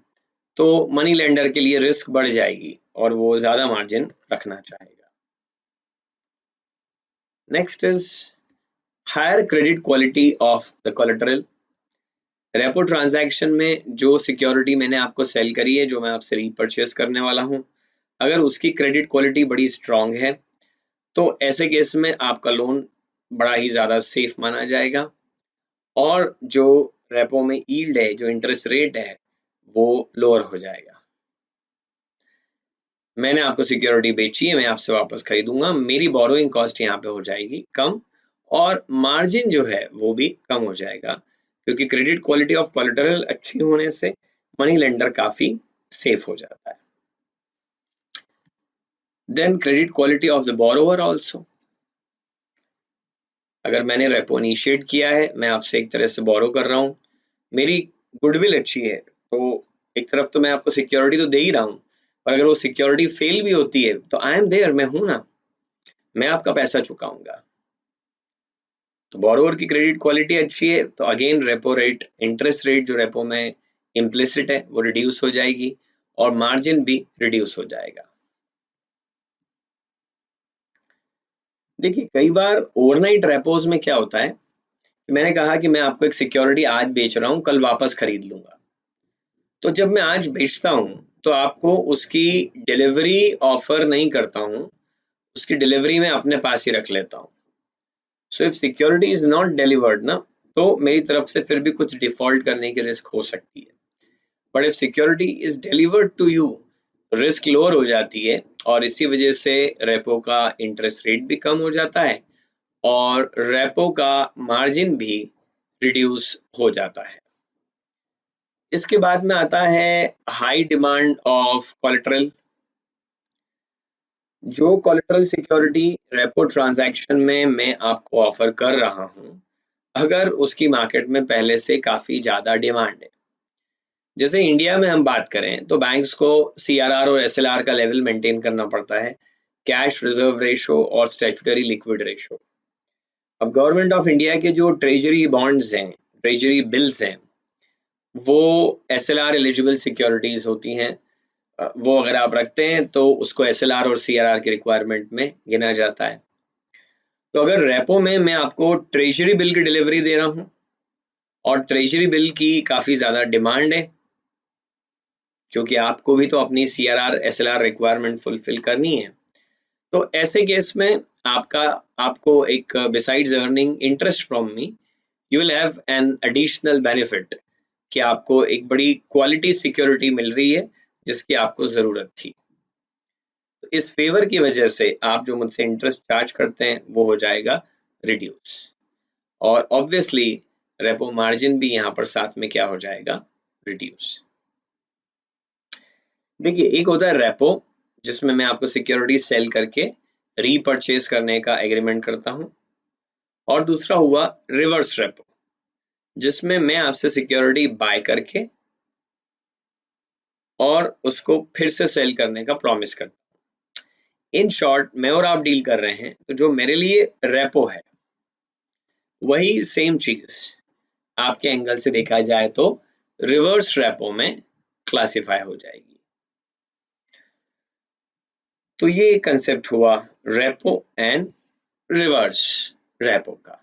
तो मनी लेंडर के लिए रिस्क बढ़ जाएगी और वो ज्यादा मार्जिन रखना चाहेगा। Next is higher credit quality of the collateral. Repo transaction में जो सिक्योरिटी मैंने आपको सेल करी है, जो मैं आपसे रीपरचेज करने वाला हूं, अगर उसकी क्रेडिट क्वालिटी बड़ी स्ट्रांग है तो ऐसे केस में आपका लोन बड़ा ही ज्यादा सेफ माना जाएगा, और जो रेपो में यील्ड है, जो इंटरेस्ट रेट है, वो लोअर हो जाएगा। मैंने आपको सिक्योरिटी बेची है, मैं आपसे वापस खरीदूंगा, मेरी बोरोइंग कॉस्ट यहाँ पे हो जाएगी कम, और मार्जिन जो है वो भी कम हो जाएगा, क्योंकि क्रेडिट क्वालिटी ऑफ कोलेटरल अच्छी होने से मनी लेंडर काफी सेफ हो जाता है। Then credit quality of the borrower also. अगर मैंने रेपो इनिशिएट किया है, मैं आपसे एक तरह से बोरो कर रहा हूँ, मेरी गुडविल अच्छी है, तो एक तरफ तो मैं आपको सिक्योरिटी तो दे ही रहा हूँ, पर अगर वो सिक्योरिटी फेल भी होती है तो आई एम देयर, मैं हूं ना, मैं आपका पैसा चुकाऊंगा। तो बोरोवर की क्रेडिट क्वालिटी अच्छी है तो again repo rate, interest rate जो रेपो में इम्प्लिसिट है वो रिड्यूस हो जाएगी, और मार्जिन भी रिड्यूस हो जाएगा। देखिए कई बार ओवरनाइट रेपोज में क्या होता है कि मैंने कहा कि मैं आपको एक सिक्योरिटी आज बेच रहा हूँ, कल वापस खरीद लूंगा। तो जब मैं आज बेचता हूँ तो आपको उसकी डिलीवरी ऑफर नहीं करता हूँ, उसकी डिलीवरी मैं अपने पास ही रख लेता हूँ। So if security is not delivered ना, तो मेरी तरफ से फिर भी कुछ डिफॉल्ट करने की रिस्क हो सकती है, but if security is delivered to you, risk lower हो जाती है, और इसी वजह से रेपो का इंटरेस्ट रेट भी कम हो जाता है और रेपो का मार्जिन भी रिड्यूस हो जाता है। इसके बाद में आता है हाई डिमांड ऑफ कोलेटरल। जो कोलेटरल सिक्योरिटी रेपो ट्रांजैक्शन में मैं आपको ऑफर कर रहा हूं, अगर उसकी मार्केट में पहले से काफी ज्यादा डिमांड है, जैसे इंडिया में हम बात करें तो बैंक्स को सीआरआर और एसएलआर का लेवल मेंटेन करना पड़ता है, कैश रिजर्व रेशो और स्टैट्यूटरी लिक्विड रेशो। अब गवर्नमेंट ऑफ इंडिया के जो ट्रेजरी बॉन्ड्स हैं, ट्रेजरी बिल्स हैं, वो एसएलआर एलिजिबल सिक्योरिटीज होती हैं। वो अगर आप रखते हैं तो उसको एसएलआर और सीआरआर की रिक्वायरमेंट में गिना जाता है। तो अगर रेपो में मैं आपको ट्रेजरी बिल की डिलीवरी दे रहा हूँ और ट्रेजरी बिल की काफी ज्यादा डिमांड है, क्योंकि आपको भी तो अपनी सीआरआर एसएलआर रिक्वायरमेंट फुलफिल करनी है, तो ऐसे केस में आपको एक besides earning interest from me, you will have an additional benefit कि आपको एक बड़ी क्वालिटी सिक्योरिटी मिल रही है जिसकी आपको जरूरत थी। तो इस फेवर की वजह से आप जो मुझसे इंटरेस्ट चार्ज करते हैं वो हो जाएगा रिड्यूस, और ऑब्वियसली रेपो मार्जिन भी यहाँ पर साथ में क्या हो जाएगा, रिड्यूस। देखिए, एक होता है रेपो जिसमें मैं आपको सिक्योरिटी सेल करके रीपरचेज करने का एग्रीमेंट करता हूं, और दूसरा हुआ रिवर्स रेपो जिसमें मैं आपसे सिक्योरिटी बाय करके और उसको फिर से सेल करने का प्रॉमिस करता हूं। इन शॉर्ट, मैं और आप डील कर रहे हैं, तो जो मेरे लिए रेपो है वही सेम चीज आपके एंगल से देखा जाए तो रिवर्स रेपो में क्लासिफाई हो जाएगी। तो ये कंसेप्ट हुआ रेपो एंड रिवर्स रेपो का।